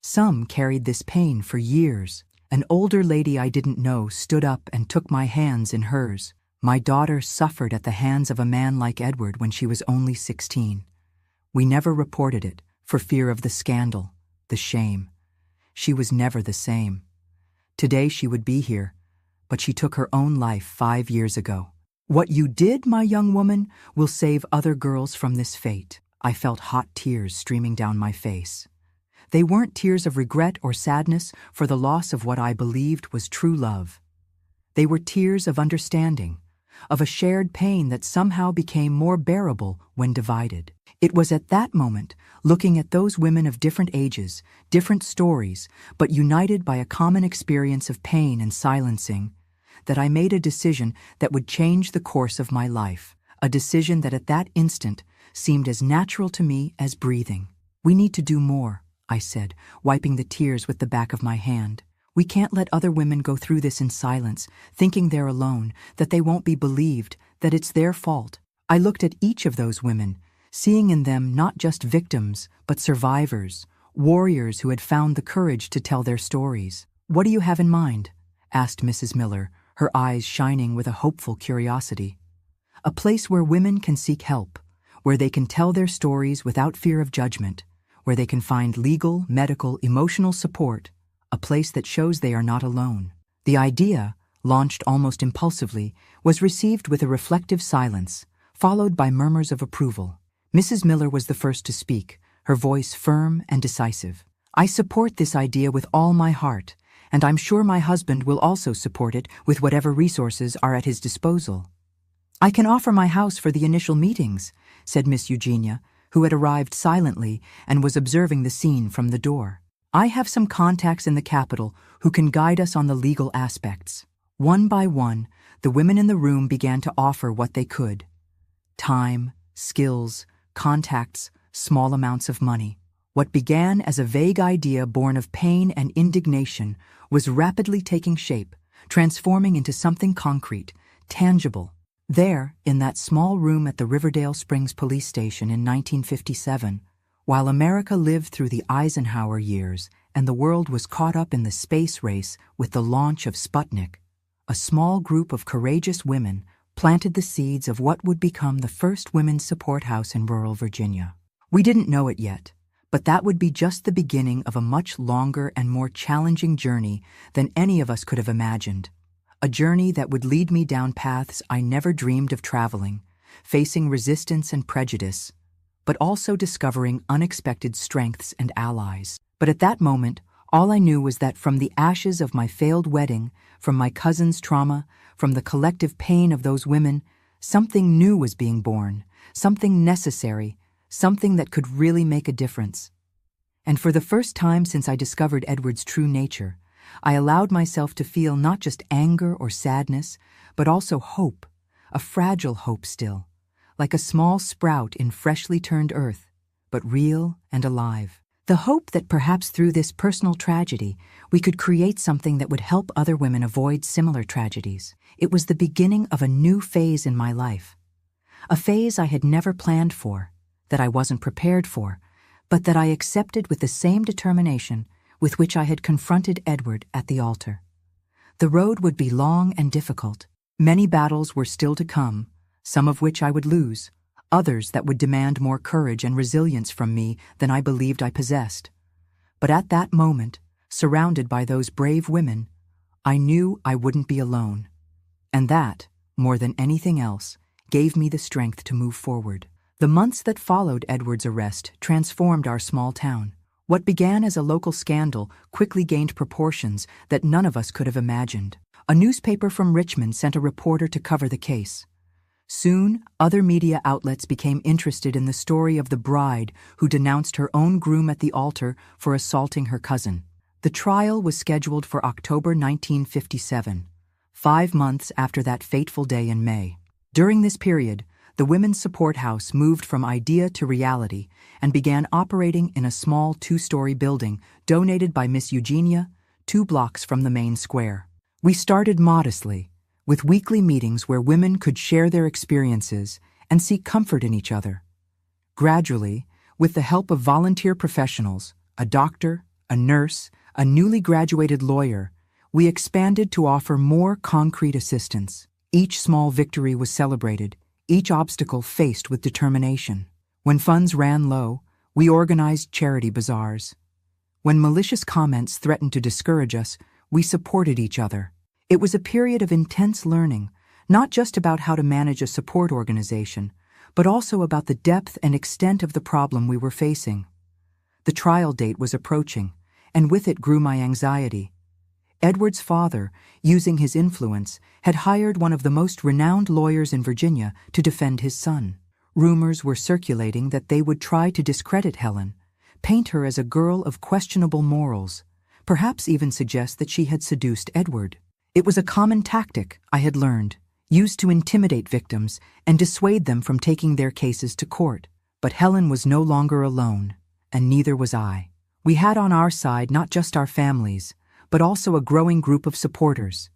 Some carried this pain for years." An older lady I didn't know stood up and took my hands in hers. "My daughter suffered at the hands of a man like Edward when she was only 16. We never reported it, for fear of the scandal, the shame. She was never the same. Today she would be here, but she took her own life 5 years ago. What you did, my young woman, will save other girls from this fate." I felt hot tears streaming down my face. They weren't tears of regret or sadness for the loss of what I believed was true love. They were tears of understanding, of a shared pain that somehow became more bearable when divided. It was at that moment, looking at those women of different ages, different stories, but united by a common experience of pain and silencing, that I made a decision that would change the course of my life, a decision that at that instant seemed as natural to me as breathing. "We need to do more," I said, wiping the tears with the back of my hand. "We can't let other women go through this in silence, thinking they're alone, that they won't be believed, that it's their fault." I looked at each of those women, seeing in them not just victims, but survivors, warriors who had found the courage to tell their stories. "What do you have in mind?" asked Mrs. Miller, her eyes shining with a hopeful curiosity. "A place where women can seek help, where they can tell their stories without fear of judgment, where they can find legal, medical, emotional support, a place that shows they are not alone." The idea, launched almost impulsively, was received with a reflective silence, followed by murmurs of approval. Mrs. Miller was the first to speak, her voice firm and decisive. "I support this idea with all my heart, and I'm sure my husband will also support it with whatever resources are at his disposal." "I can offer my house for the initial meetings," said Miss Eugenia, who had arrived silently and was observing the scene from the door. "I have some contacts in the capital who can guide us on the legal aspects." One by one, the women in the room began to offer what they could. Time, skills, contacts, small amounts of money. What began as a vague idea born of pain and indignation was rapidly taking shape, transforming into something concrete, tangible. There, in that small room at the Riverdale Springs police station in 1957, while America lived through the Eisenhower years and the world was caught up in the space race with the launch of Sputnik, a small group of courageous women planted the seeds of what would become the first women's support house in rural Virginia. We didn't know it yet, but that would be just the beginning of a much longer and more challenging journey than any of us could have imagined. A journey that would lead me down paths I never dreamed of traveling, facing resistance and prejudice, but also discovering unexpected strengths and allies. But at that moment, all I knew was that from the ashes of my failed wedding, from my cousin's trauma, from the collective pain of those women, something new was being born, something necessary, something that could really make a difference. And for the first time since I discovered Edward's true nature, I allowed myself to feel not just anger or sadness, but also hope, a fragile hope still, like a small sprout in freshly turned earth, but real and alive. The hope that perhaps through this personal tragedy, we could create something that would help other women avoid similar tragedies. It was the beginning of a new phase in my life. A phase I had never planned for, that I wasn't prepared for, but that I accepted with the same determination with which I had confronted Edward at the altar. The road would be long and difficult. Many battles were still to come, some of which I would lose, others that would demand more courage and resilience from me than I believed I possessed. But at that moment, surrounded by those brave women, I knew I wouldn't be alone. And that, more than anything else, gave me the strength to move forward. The months that followed Edward's arrest transformed our small town. What began as a local scandal quickly gained proportions that none of us could have imagined. A newspaper from Richmond sent a reporter to cover the case. Soon, other media outlets became interested in the story of the bride who denounced her own groom at the altar for assaulting her cousin. The trial was scheduled for October 1957, 5 months after that fateful day in May. During this period, the Women's Support House moved from idea to reality and began operating in a small 2-story building donated by Miss Eugenia, 2 blocks from the main square. We started modestly, with weekly meetings where women could share their experiences and seek comfort in each other. Gradually, with the help of volunteer professionals, a doctor, a nurse, a newly graduated lawyer, we expanded to offer more concrete assistance. Each small victory was celebrated, each obstacle faced with determination. When funds ran low, we organized charity bazaars. When malicious comments threatened to discourage us, we supported each other. It was a period of intense learning, not just about how to manage a support organization, but also about the depth and extent of the problem we were facing. The trial date was approaching, and with it grew my anxiety. Edward's father, using his influence, had hired one of the most renowned lawyers in Virginia to defend his son. Rumors were circulating that they would try to discredit Helen, paint her as a girl of questionable morals, perhaps even suggest that she had seduced Edward. It was a common tactic, I had learned, used to intimidate victims and dissuade them from taking their cases to court. But Helen was no longer alone, and neither was I. We had on our side not just our families, but also a growing group of supporters.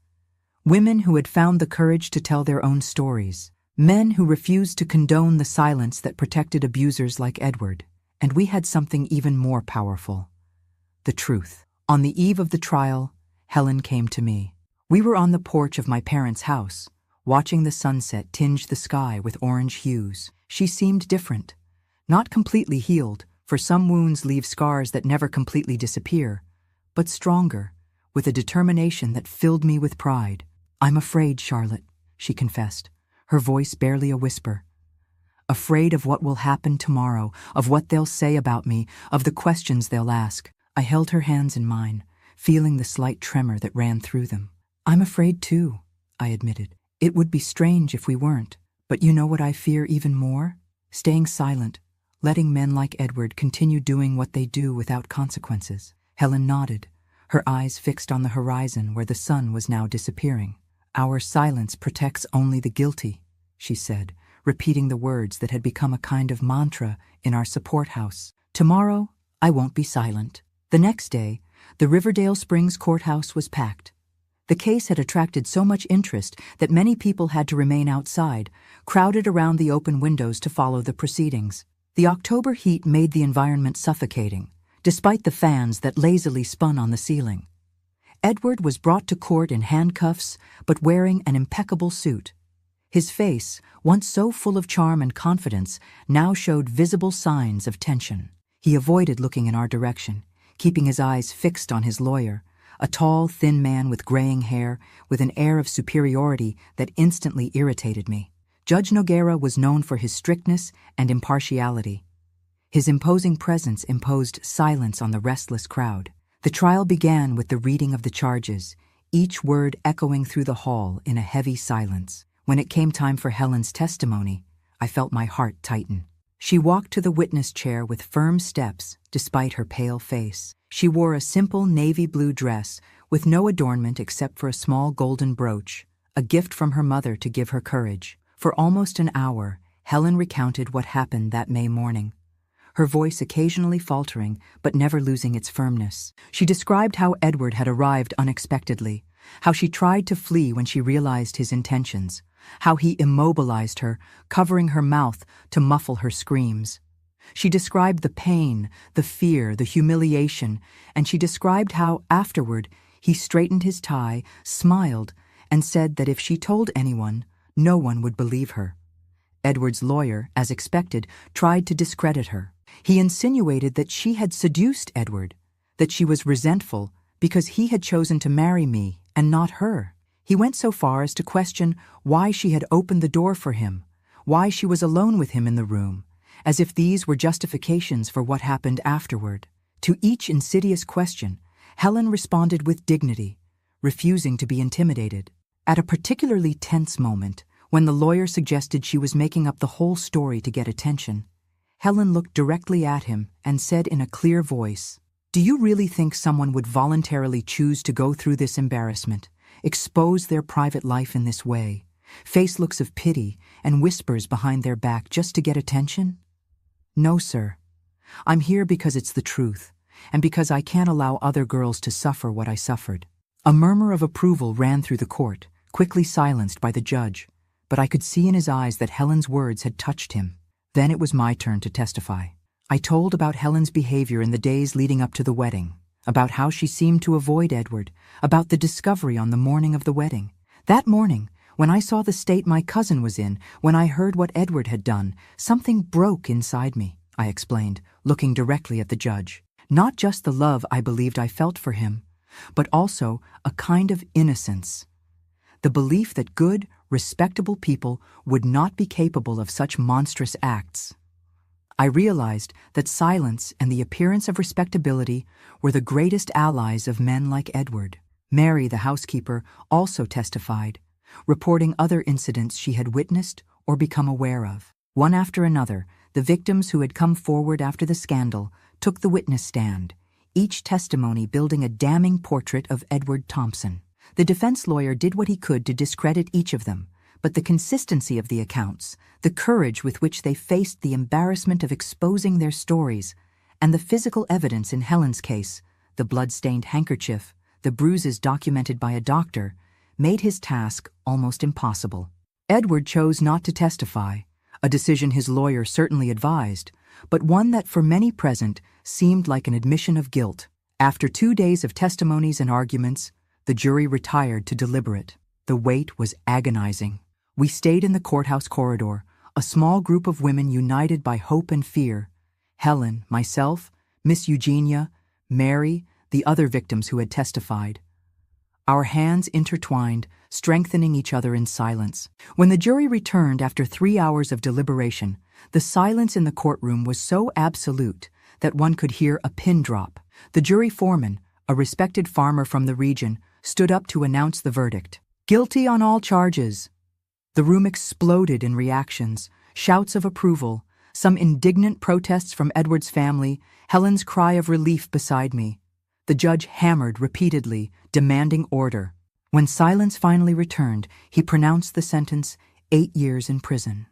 Women who had found the courage to tell their own stories. Men who refused to condone the silence that protected abusers like Edward. And we had something even more powerful: the truth. On the eve of the trial, Helen came to me. We were on the porch of my parents' house, watching the sunset tinge the sky with orange hues. She seemed different. Not completely healed, for some wounds leave scars that never completely disappear, but stronger, with a determination that filled me with pride. "I'm afraid, Charlotte," she confessed, her voice barely a whisper. "Afraid of what will happen tomorrow, of what they'll say about me, of the questions they'll ask." I held her hands in mine, feeling the slight tremor that ran through them. "I'm afraid too," I admitted. "It would be strange if we weren't. But you know what I fear even more? Staying silent, letting men like Edward continue doing what they do without consequences." Helen nodded, her eyes fixed on the horizon where the sun was now disappearing. "Our silence protects only the guilty," she said, repeating the words that had become a kind of mantra in our support house. "Tomorrow, I won't be silent." The next day, the Riverdale Springs courthouse was packed. The case had attracted so much interest that many people had to remain outside, crowded around the open windows to follow the proceedings. The October heat made the environment suffocating, despite the fans that lazily spun on the ceiling. Edward was brought to court in handcuffs, but wearing an impeccable suit. His face, once so full of charm and confidence, now showed visible signs of tension. He avoided looking in our direction, keeping his eyes fixed on his lawyer, a tall, thin man with graying hair, with an air of superiority that instantly irritated me. Judge Noguera was known for his strictness and impartiality. His imposing presence imposed silence on the restless crowd. The trial began with the reading of the charges, each word echoing through the hall in a heavy silence. When it came time for Helen's testimony, I felt my heart tighten. She walked to the witness chair with firm steps, despite her pale face. She wore a simple navy blue dress with no adornment except for a small golden brooch, a gift from her mother to give her courage. For almost an hour, Helen recounted what happened that May morning, her voice occasionally faltering but never losing its firmness. She described how Edward had arrived unexpectedly, how she tried to flee when she realized his intentions, how he immobilized her, covering her mouth to muffle her screams. She described the pain, the fear, the humiliation, and she described how, afterward, he straightened his tie, smiled, and said that if she told anyone, no one would believe her. Edward's lawyer, as expected, tried to discredit her. He insinuated that she had seduced Edward, that she was resentful because he had chosen to marry me and not her. He went so far as to question why she had opened the door for him, why she was alone with him in the room, as if these were justifications for what happened afterward. To each insidious question, Helen responded with dignity, refusing to be intimidated. At a particularly tense moment, when the lawyer suggested she was making up the whole story to get attention, Helen looked directly at him and said in a clear voice, "Do you really think someone would voluntarily choose to go through this embarrassment, expose their private life in this way, face looks of pity and whispers behind their back just to get attention? No, sir. I'm here because it's the truth, and because I can't allow other girls to suffer what I suffered." A murmur of approval ran through the court, quickly silenced by the judge, but I could see in his eyes that Helen's words had touched him. Then it was my turn to testify. I told about Helen's behavior in the days leading up to the wedding, about how she seemed to avoid Edward, about the discovery on the morning of the wedding. That morning, when I saw the state my cousin was in, when I heard what Edward had done, something broke inside me, I explained, looking directly at the judge. Not just the love I believed I felt for him, but also a kind of innocence. The belief that good, respectable people would not be capable of such monstrous acts. I realized that silence and the appearance of respectability were the greatest allies of men like Edward. Mary, the housekeeper, also testified, reporting other incidents she had witnessed or become aware of. One after another, the victims who had come forward after the scandal took the witness stand, each testimony building a damning portrait of Edward Thompson. The defense lawyer did what he could to discredit each of them, but the consistency of the accounts, the courage with which they faced the embarrassment of exposing their stories, and the physical evidence in Helen's case, the blood-stained handkerchief, the bruises documented by a doctor, made his task almost impossible. Edward chose not to testify, a decision his lawyer certainly advised, but one that for many present seemed like an admission of guilt. After 2 days of testimonies and arguments, the jury retired to deliberate. The wait was agonizing. We stayed in the courthouse corridor, a small group of women united by hope and fear. Helen, myself, Miss Eugenia, Mary, the other victims who had testified. Our hands intertwined, strengthening each other in silence. When the jury returned after 3 hours of deliberation, the silence in the courtroom was so absolute that one could hear a pin drop. The jury foreman, a respected farmer from the region, stood up to announce the verdict. "Guilty on all charges." The room exploded in reactions, shouts of approval, some indignant protests from Edward's family, Helen's cry of relief beside me. The judge hammered repeatedly, demanding order. When silence finally returned, he pronounced the sentence 8 years in prison.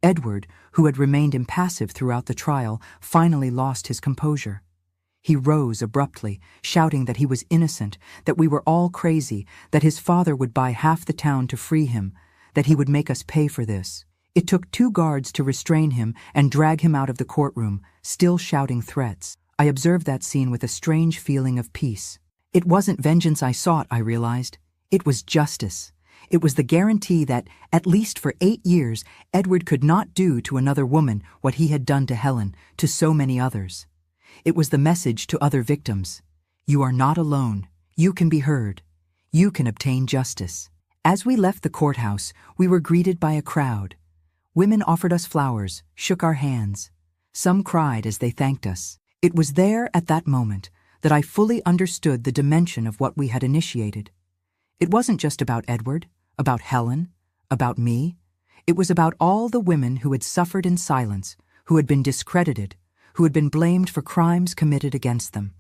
Edward, who had remained impassive throughout the trial, finally lost his composure. He rose abruptly, shouting that he was innocent, that we were all crazy, that his father would buy half the town to free him, that he would make us pay for this. It took 2 guards to restrain him and drag him out of the courtroom, still shouting threats. I observed that scene with a strange feeling of peace. It wasn't vengeance I sought, I realized. It was justice. It was the guarantee that, at least for 8 years, Edward could not do to another woman what he had done to Helen, to so many others. It was the message to other victims. You are not alone. You can be heard. You can obtain justice. As we left the courthouse, we were greeted by a crowd. Women offered us flowers, shook our hands. Some cried as they thanked us. It was there, at that moment, that I fully understood the dimension of what we had initiated. It wasn't just about Edward, about Helen, about me. It was about all the women who had suffered in silence, who had been discredited, who had been blamed for crimes committed against them.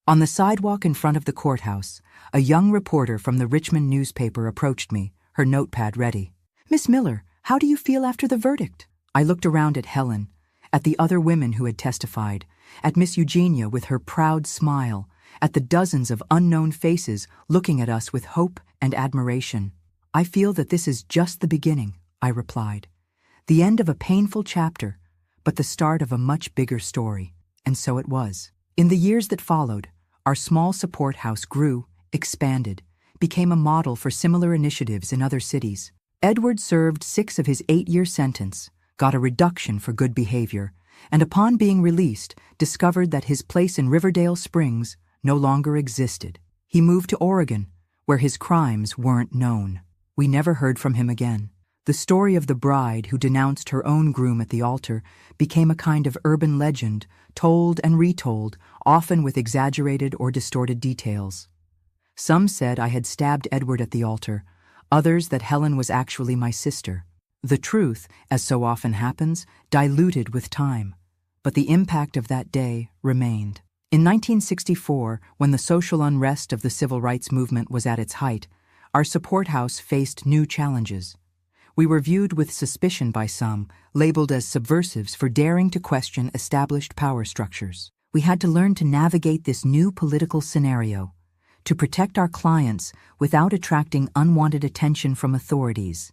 On the sidewalk in front of the courthouse, a young reporter from the Richmond newspaper approached me, her notepad ready. "Miss Miller, how do you feel after the verdict?" I looked around at Helen, at the other women who had testified, at Miss Eugenia with her proud smile, at the dozens of unknown faces looking at us with hope and admiration. "I feel that this is just the beginning," I replied. "The end of a painful chapter, but the start of a much bigger story." And so it was. In the years that followed, our small support house grew, expanded, became a model for similar initiatives in other cities. Edward served 6 of his 8-year sentence, got a reduction for good behavior, and upon being released, discovered that his place in Riverdale Springs no longer existed. He moved to Oregon, where his crimes weren't known. We never heard from him again. The story of the bride who denounced her own groom at the altar became a kind of urban legend, told and retold, often with exaggerated or distorted details. Some said I had stabbed Edward at the altar, others that Helen was actually my sister. The truth, as so often happens, diluted with time, but the impact of that day remained. In 1964, when the social unrest of the civil rights movement was at its height, our support house faced new challenges. We were viewed with suspicion by some, labeled as subversives for daring to question established power structures. We had to learn to navigate this new political scenario, to protect our clients without attracting unwanted attention from authorities,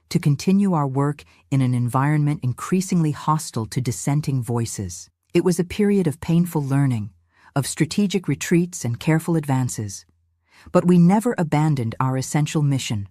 to continue our work in an environment increasingly hostile to dissenting voices. It was a period of painful learning, of strategic retreats and careful advances. But we never abandoned our essential mission: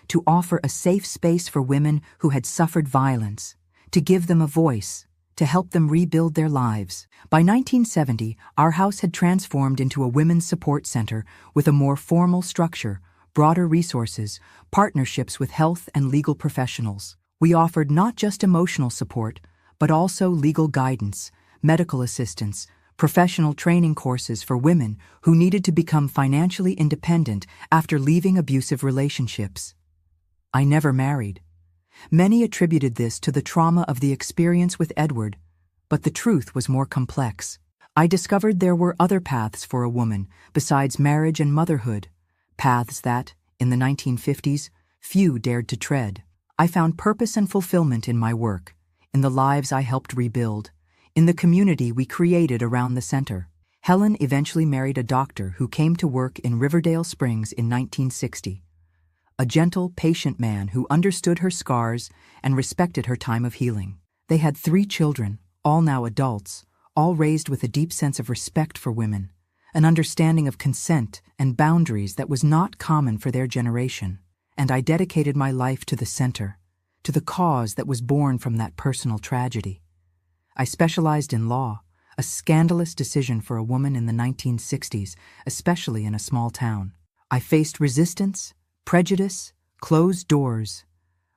to offer a safe space for women who had suffered violence, to give them a voice, to help them rebuild their lives. By 1970, our house had transformed into a women's support center with a more formal structure, broader resources, partnerships with health and legal professionals. We offered not just emotional support, but also legal guidance, medical assistance, professional training courses for women who needed to become financially independent after leaving abusive relationships. I never married. Many attributed this to the trauma of the experience with Edward, but the truth was more complex. I discovered there were other paths for a woman besides marriage and motherhood, paths that, in the 1950s, few dared to tread. I found purpose and fulfillment in my work, in the lives I helped rebuild, in the community we created around the center. Helen eventually married a doctor who came to work in Riverdale Springs in 1960. A gentle, patient man who understood her scars and respected her time of healing. They had 3 children, all now adults, all raised with a deep sense of respect for women, an understanding of consent and boundaries that was not common for their generation. And I dedicated my life to the center, to the cause that was born from that personal tragedy. I specialized in law, a scandalous decision for a woman in the 1960s, especially in a small town. I faced resistance, prejudice, closed doors,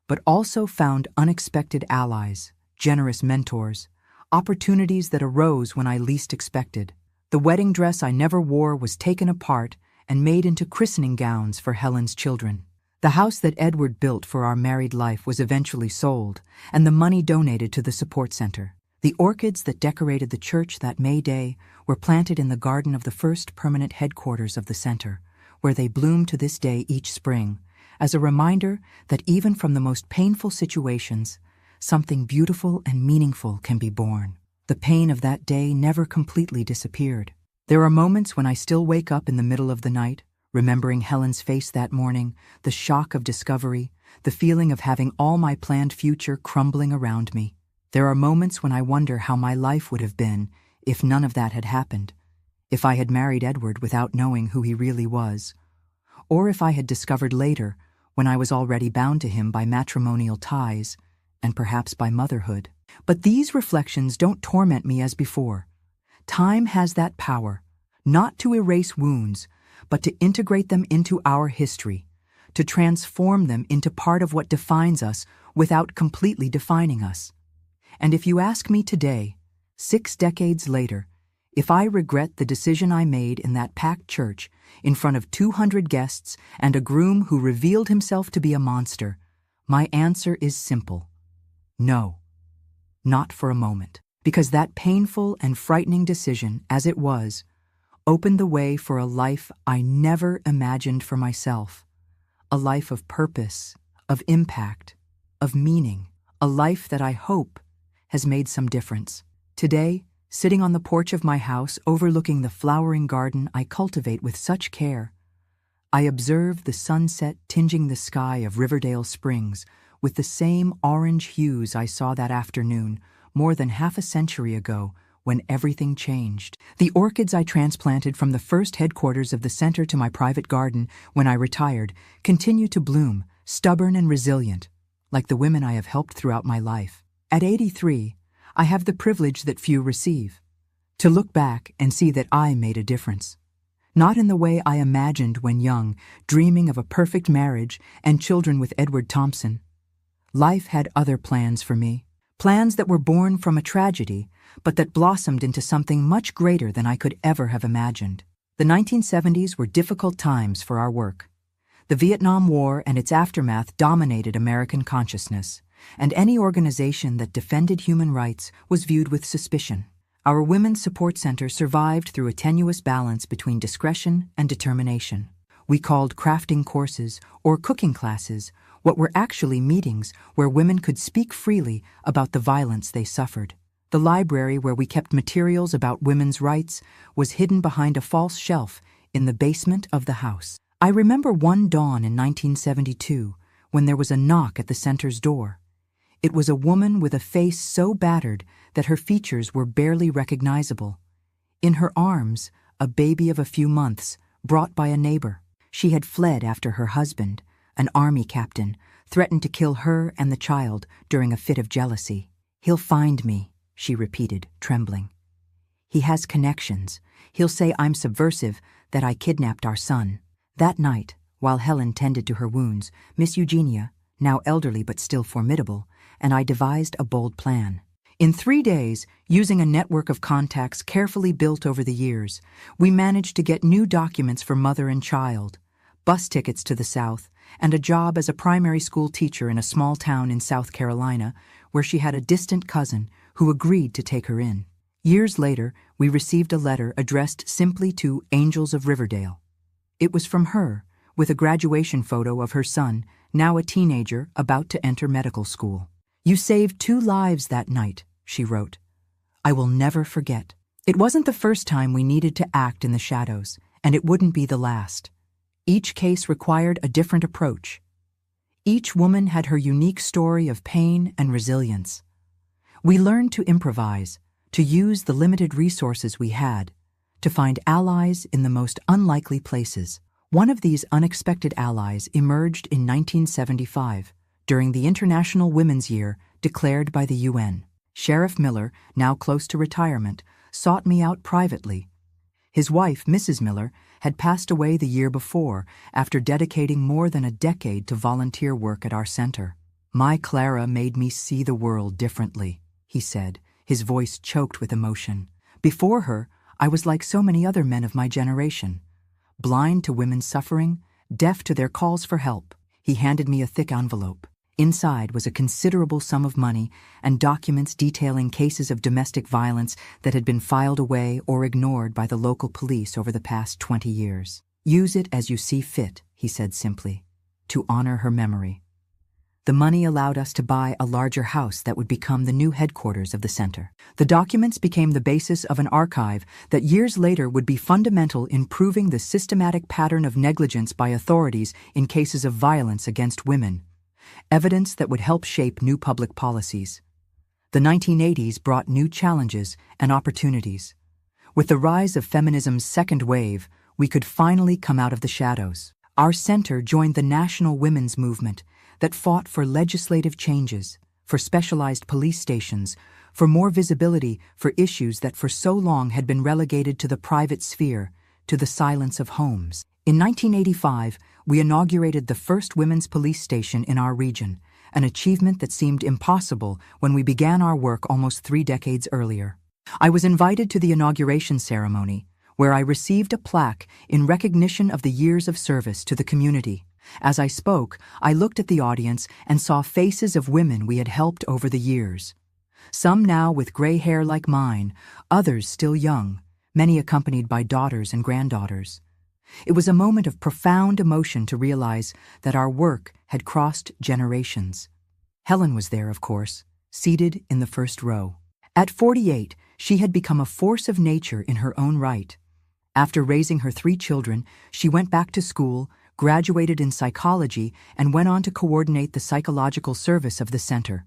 but also found unexpected allies, generous mentors, opportunities that arose when I least expected. The wedding dress I never wore was taken apart and made into christening gowns for Helen's children. The house that Edward built for our married life was eventually sold, and the money donated to the support center. The orchids that decorated the church that May Day were planted in the garden of the first permanent headquarters of the center, where they bloom to this day each spring, as a reminder that even from the most painful situations, something beautiful and meaningful can be born. The pain of that day never completely disappeared. There are moments when I still wake up in the middle of the night, remembering Helen's face that morning, the shock of discovery, the feeling of having all my planned future crumbling around me. There are moments when I wonder how my life would have been if none of that had happened, if I had married Edward without knowing who he really was, or if I had discovered later, when I was already bound to him by matrimonial ties and perhaps by motherhood. But these reflections don't torment me as before. Time has that power, not to erase wounds, but to integrate them into our history, to transform them into part of what defines us without completely defining us. And if you ask me today, 6 decades later, if I regret the decision I made in that packed church in front of 200 guests and a groom who revealed himself to be a monster, my answer is simple. No, not for a moment. Because that painful and frightening decision, as it was, opened the way for a life I never imagined for myself. A life of purpose, of impact, of meaning. A life that I hope has made some difference. Today, sitting on the porch of my house overlooking the flowering garden I cultivate with such care, I observe the sunset tinging the sky of Riverdale Springs with the same orange hues I saw that afternoon more than half a century ago when everything changed. The orchids I transplanted from the first headquarters of the center to my private garden when I retired continue to bloom, stubborn and resilient, like the women I have helped throughout my life. At 83, I have the privilege that few receive, to look back and see that I made a difference. Not in the way I imagined when young, dreaming of a perfect marriage and children with Edward Thompson. Life had other plans for me, plans that were born from a tragedy, but that blossomed into something much greater than I could ever have imagined. The 1970s were difficult times for our work. The Vietnam War and its aftermath dominated American consciousness, and any organization that defended human rights was viewed with suspicion. Our Women's Support Center survived through a tenuous balance between discretion and determination. We called crafting courses or cooking classes what were actually meetings where women could speak freely about the violence they suffered. The library where we kept materials about women's rights was hidden behind a false shelf in the basement of the house. I remember one dawn in 1972 when there was a knock at the center's door. It was a woman with a face so battered that her features were barely recognizable. In her arms, a baby of a few months, brought by a neighbor. She had fled after her husband, an army captain, threatened to kill her and the child during a fit of jealousy. "He'll find me," she repeated, trembling. "He has connections. He'll say I'm subversive, that I kidnapped our son." That night, while Helen tended to her wounds, Miss Eugenia, now elderly but still formidable, and I devised a bold plan. In 3 days, using a network of contacts carefully built over the years, we managed to get new documents for mother and child, bus tickets to the South, and a job as a primary school teacher in a small town in South Carolina where she had a distant cousin who agreed to take her in. Years later, we received a letter addressed simply to Angels of Riverdale. It was from her, with a graduation photo of her son, now a teenager about to enter medical school. "You saved 2 lives that night," she wrote. "I will never forget." It wasn't the first time we needed to act in the shadows, and it wouldn't be the last. Each case required a different approach. Each woman had her unique story of pain and resilience. We learned to improvise, to use the limited resources we had, to find allies in the most unlikely places. One of these unexpected allies emerged in 1975, during the International Women's Year declared by the UN. Sheriff Miller, now close to retirement, sought me out privately. His wife, Mrs. Miller, had passed away the year before after dedicating more than a decade to volunteer work at our center. "My Clara made me see the world differently," he said, his voice choked with emotion. "Before her, I was like so many other men of my generation, blind to women's suffering, deaf to their calls for help." He handed me a thick envelope. Inside was a considerable sum of money and documents detailing cases of domestic violence that had been filed away or ignored by the local police over the past 20 years. "Use it as you see fit," he said simply, "to honor her memory." The money allowed us to buy a larger house that would become the new headquarters of the center. The documents became the basis of an archive that years later would be fundamental in proving the systematic pattern of negligence by authorities in cases of violence against women, evidence that would help shape new public policies. The 1980s brought new challenges and opportunities. With the rise of feminism's second wave, we could finally come out of the shadows. Our center joined the national women's movement that fought for legislative changes, for specialized police stations, for more visibility for issues that for so long had been relegated to the private sphere, to the silence of homes. In 1985, we inaugurated the first women's police station in our region, an achievement that seemed impossible when we began our work almost 3 decades earlier. I was invited to the inauguration ceremony, where I received a plaque in recognition of the years of service to the community. As I spoke, I looked at the audience and saw faces of women we had helped over the years. Some now with gray hair like mine, others still young, many accompanied by daughters and granddaughters. It was a moment of profound emotion to realize that our work had crossed generations. Helen was there, of course, seated in the first row. At 48, she had become a force of nature in her own right. After raising her 3 children, she went back to school, graduated in psychology, and went on to coordinate the psychological service of the center.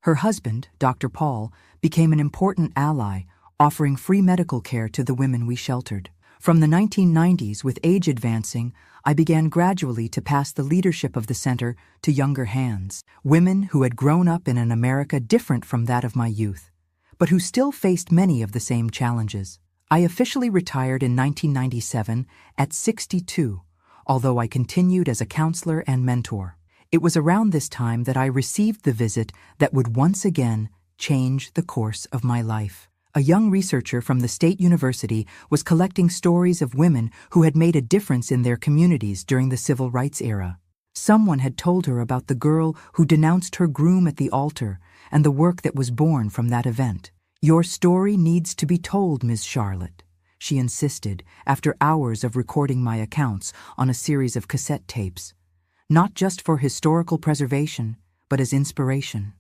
Her husband, Dr. Paul, became an important ally, offering free medical care to the women we sheltered. From the 1990s, with age advancing, I began gradually to pass the leadership of the center to younger hands, women who had grown up in an America different from that of my youth, but who still faced many of the same challenges. I officially retired in 1997 at 62, although I continued as a counselor and mentor. It was around this time that I received the visit that would once again change the course of my life. A young researcher from the State University was collecting stories of women who had made a difference in their communities during the civil rights era. Someone had told her about the girl who denounced her groom at the altar and the work that was born from that event. "Your story needs to be told, Ms. Charlotte," she insisted after hours of recording my accounts on a series of cassette tapes. "Not just for historical preservation, but as inspiration.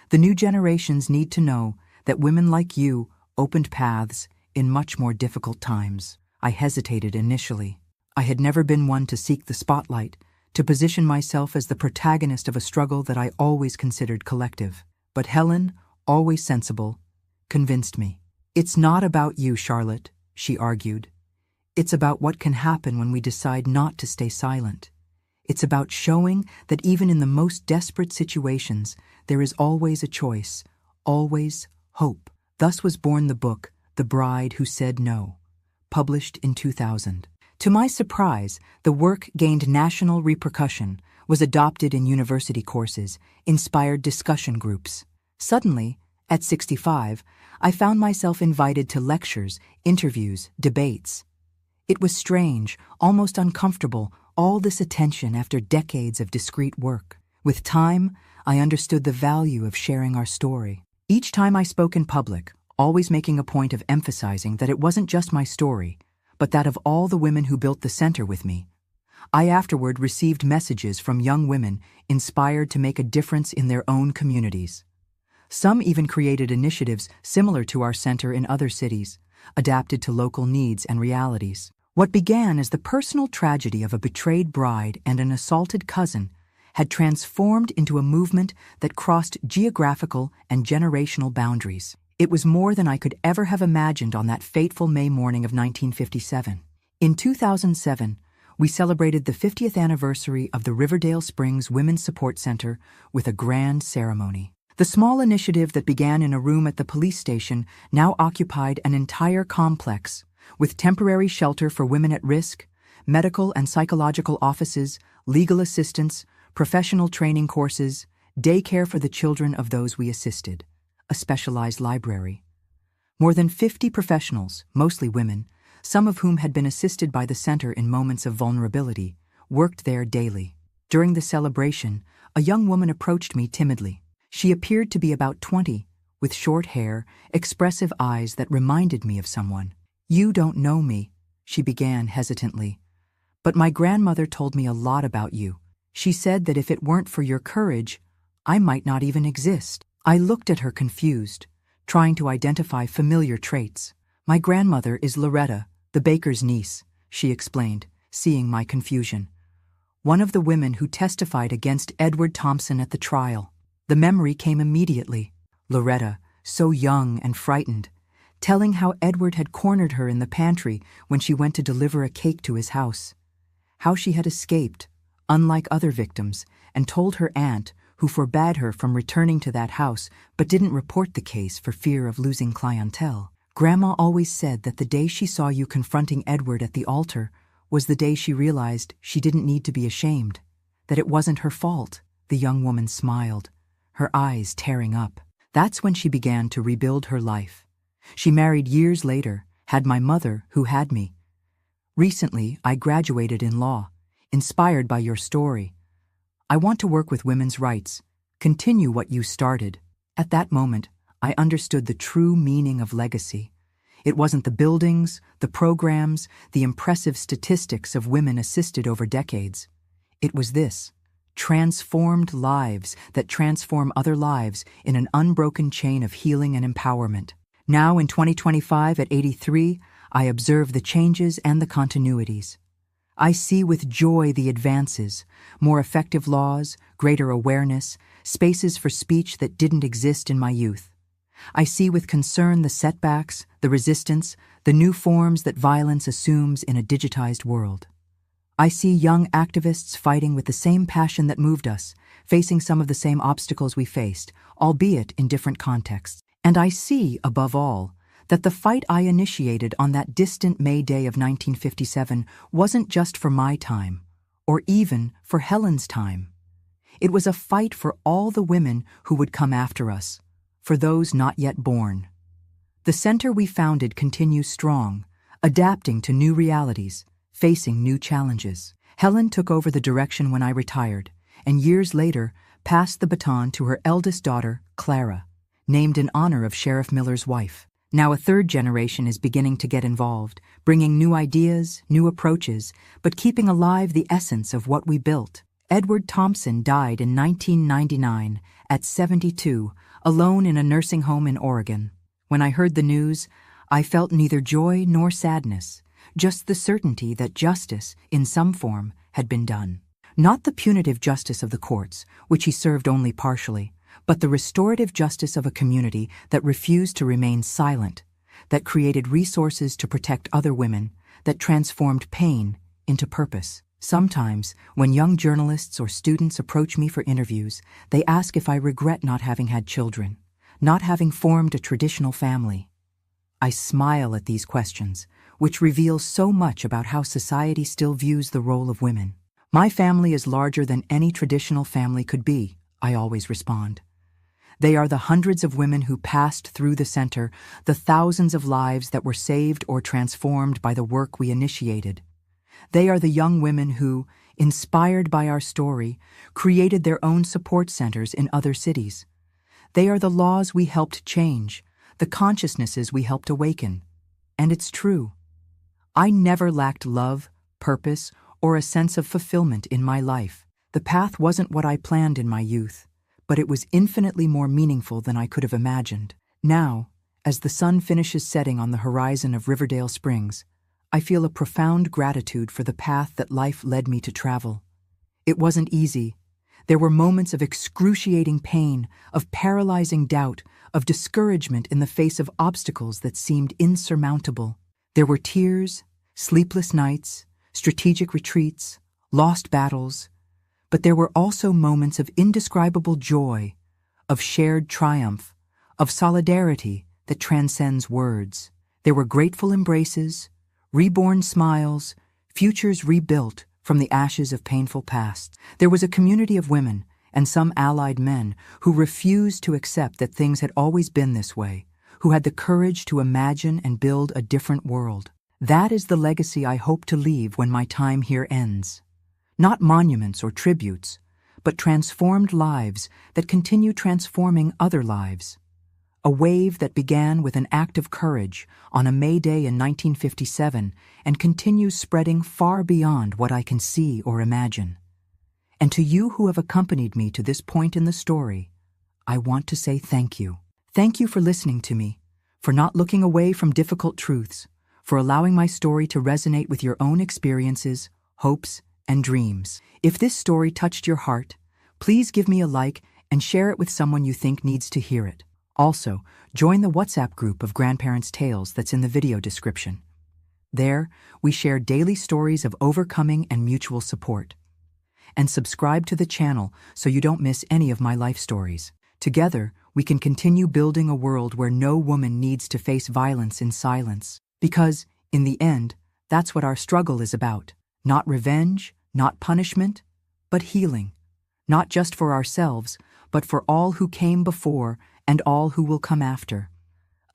The new generations need to know that women like you opened paths in much more difficult times." I hesitated initially. I had never been one to seek the spotlight, to position myself as the protagonist of a struggle that I always considered collective. But Helen, always sensible, convinced me. "It's not about you, Charlotte," she argued. "It's about what can happen when we decide not to stay silent. It's about showing that even in the most desperate situations, there is always a choice, always hope." Thus was born the book, The Bride Who Said No, published in 2000. To my surprise, the work gained national repercussion, was adopted in university courses, inspired discussion groups. Suddenly, at 65, I found myself invited to lectures, interviews, debates. It was strange, almost uncomfortable, all this attention after decades of discreet work. With time, I understood the value of sharing our story. Each time I spoke in public, always making a point of emphasizing that it wasn't just my story, but that of all the women who built the center with me. I afterward received messages from young women inspired to make a difference in their own communities. Some even created initiatives similar to our center in other cities, adapted to local needs and realities. What began as the personal tragedy of a betrayed bride and an assaulted cousin had transformed into a movement that crossed geographical and generational boundaries. It was more than I could ever have imagined on that fateful May morning of 1957. In 2007, we celebrated the 50th anniversary of the Riverdale Springs Women's Support Center with a grand ceremony. The small initiative that began in a room at the police station now occupied an entire complex, with temporary shelter for women at risk, medical and psychological offices, legal assistance, professional training courses, daycare for the children of those we assisted, a specialized library. More than 50 professionals, mostly women, some of whom had been assisted by the center in moments of vulnerability, worked there daily. During the celebration, a young woman approached me timidly. She appeared to be about 20, with short hair, expressive eyes that reminded me of someone. "You don't know me," she began hesitantly, "but my grandmother told me a lot about you. She said that if it weren't for your courage, I might not even exist." I looked at her confused, trying to identify familiar traits. "My grandmother is Loretta, the baker's niece," she explained, seeing my confusion. "One of the women who testified against Edward Thompson at the trial." The memory came immediately. Loretta, so young and frightened, telling how Edward had cornered her in the pantry when she went to deliver a cake to his house. how she had escaped, unlike other victims, and told her aunt, who forbade her from returning to that house but didn't report the case for fear of losing clientele. Grandma always said that the day she saw you confronting Edward at the altar was the day she realized she didn't need to be ashamed, that it wasn't her fault. The young woman smiled, her eyes tearing up. That's when she began to rebuild her life. She married years later, had my mother, who had me. Recently, I graduated in law, inspired by your story. I want to work with women's rights, continue what you started. At that moment, I understood the true meaning of legacy. It wasn't the buildings, the programs, the impressive statistics of women assisted over decades. It was this: transformed lives that transform other lives in an unbroken chain of healing and empowerment. Now, in 2025, at 83, I observe the changes and the continuities. I see with joy the advances, more effective laws, greater awareness, spaces for speech that didn't exist in my youth. I see with concern the setbacks, the resistance, the new forms that violence assumes in a digitized world. I see young activists fighting with the same passion that moved us, facing some of the same obstacles we faced, albeit in different contexts. And I see, above all, that the fight I initiated on that distant May Day of 1957 wasn't just for my time, or even for Helen's time. It was a fight for all the women who would come after us, for those not yet born. The center we founded continues strong, adapting to new realities, facing new challenges. Helen took over the direction when I retired, and years later passed the baton to her eldest daughter, Clara, named in honor of Sheriff Miller's wife. Now a third generation is beginning to get involved, bringing new ideas, new approaches, but keeping alive the essence of what we built. Edward Thompson died in 1999 at 72, alone in a nursing home in Oregon. When I heard the news, I felt neither joy nor sadness, just the certainty that justice, in some form, had been done. Not the punitive justice of the courts, which he served only partially, but the restorative justice of a community that refused to remain silent, that created resources to protect other women, that transformed pain into purpose. Sometimes, when young journalists or students approach me for interviews, they ask if I regret not having had children, not having formed a traditional family. I smile at these questions, which reveal so much about how society still views the role of women. My family is larger than any traditional family could be, I always respond. They are the hundreds of women who passed through the center, the thousands of lives that were saved or transformed by the work we initiated. They are the young women who, inspired by our story, created their own support centers in other cities. They are the laws we helped change, the consciousnesses we helped awaken. And it's true. I never lacked love, purpose, or a sense of fulfillment in my life. The path wasn't what I planned in my youth, but it was infinitely more meaningful than I could have imagined. Now, as the sun finishes setting on the horizon of Riverdale Springs, I feel a profound gratitude for the path that life led me to travel. It wasn't easy. There were moments of excruciating pain, of paralyzing doubt, of discouragement in the face of obstacles that seemed insurmountable. There were tears, sleepless nights, strategic retreats, lost battles, but there were also moments of indescribable joy, of shared triumph, of solidarity that transcends words. There were grateful embraces, reborn smiles, futures rebuilt from the ashes of painful pasts. There was a community of women, and some allied men, who refused to accept that things had always been this way, who had the courage to imagine and build a different world. That is the legacy I hope to leave when my time here ends. Not monuments or tributes, but transformed lives that continue transforming other lives. A wave that began with an act of courage on a May Day in 1957 and continues spreading far beyond what I can see or imagine. And to you who have accompanied me to this point in the story, I want to say thank you. Thank you for listening to me, for not looking away from difficult truths, for allowing my story to resonate with your own experiences, hopes, and dreams. If this story touched your heart, please give me a like and share it with someone you think needs to hear it. Also, join the WhatsApp group of Grandparents' Tales that's in the video description. There, we share daily stories of overcoming and mutual support. And subscribe to the channel so you don't miss any of my life stories. Together, we can continue building a world where no woman needs to face violence in silence. Because, in the end, that's what our struggle is about. Not revenge, not punishment, but healing. Not just for ourselves, but for all who came before and all who will come after.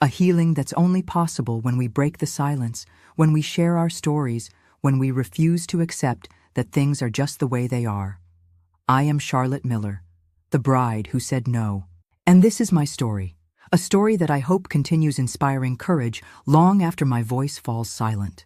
A healing that's only possible when we break the silence, when we share our stories, when we refuse to accept that things are just the way they are. I am Charlotte Miller, the bride who said no. And this is my story, a story that I hope continues inspiring courage long after my voice falls silent.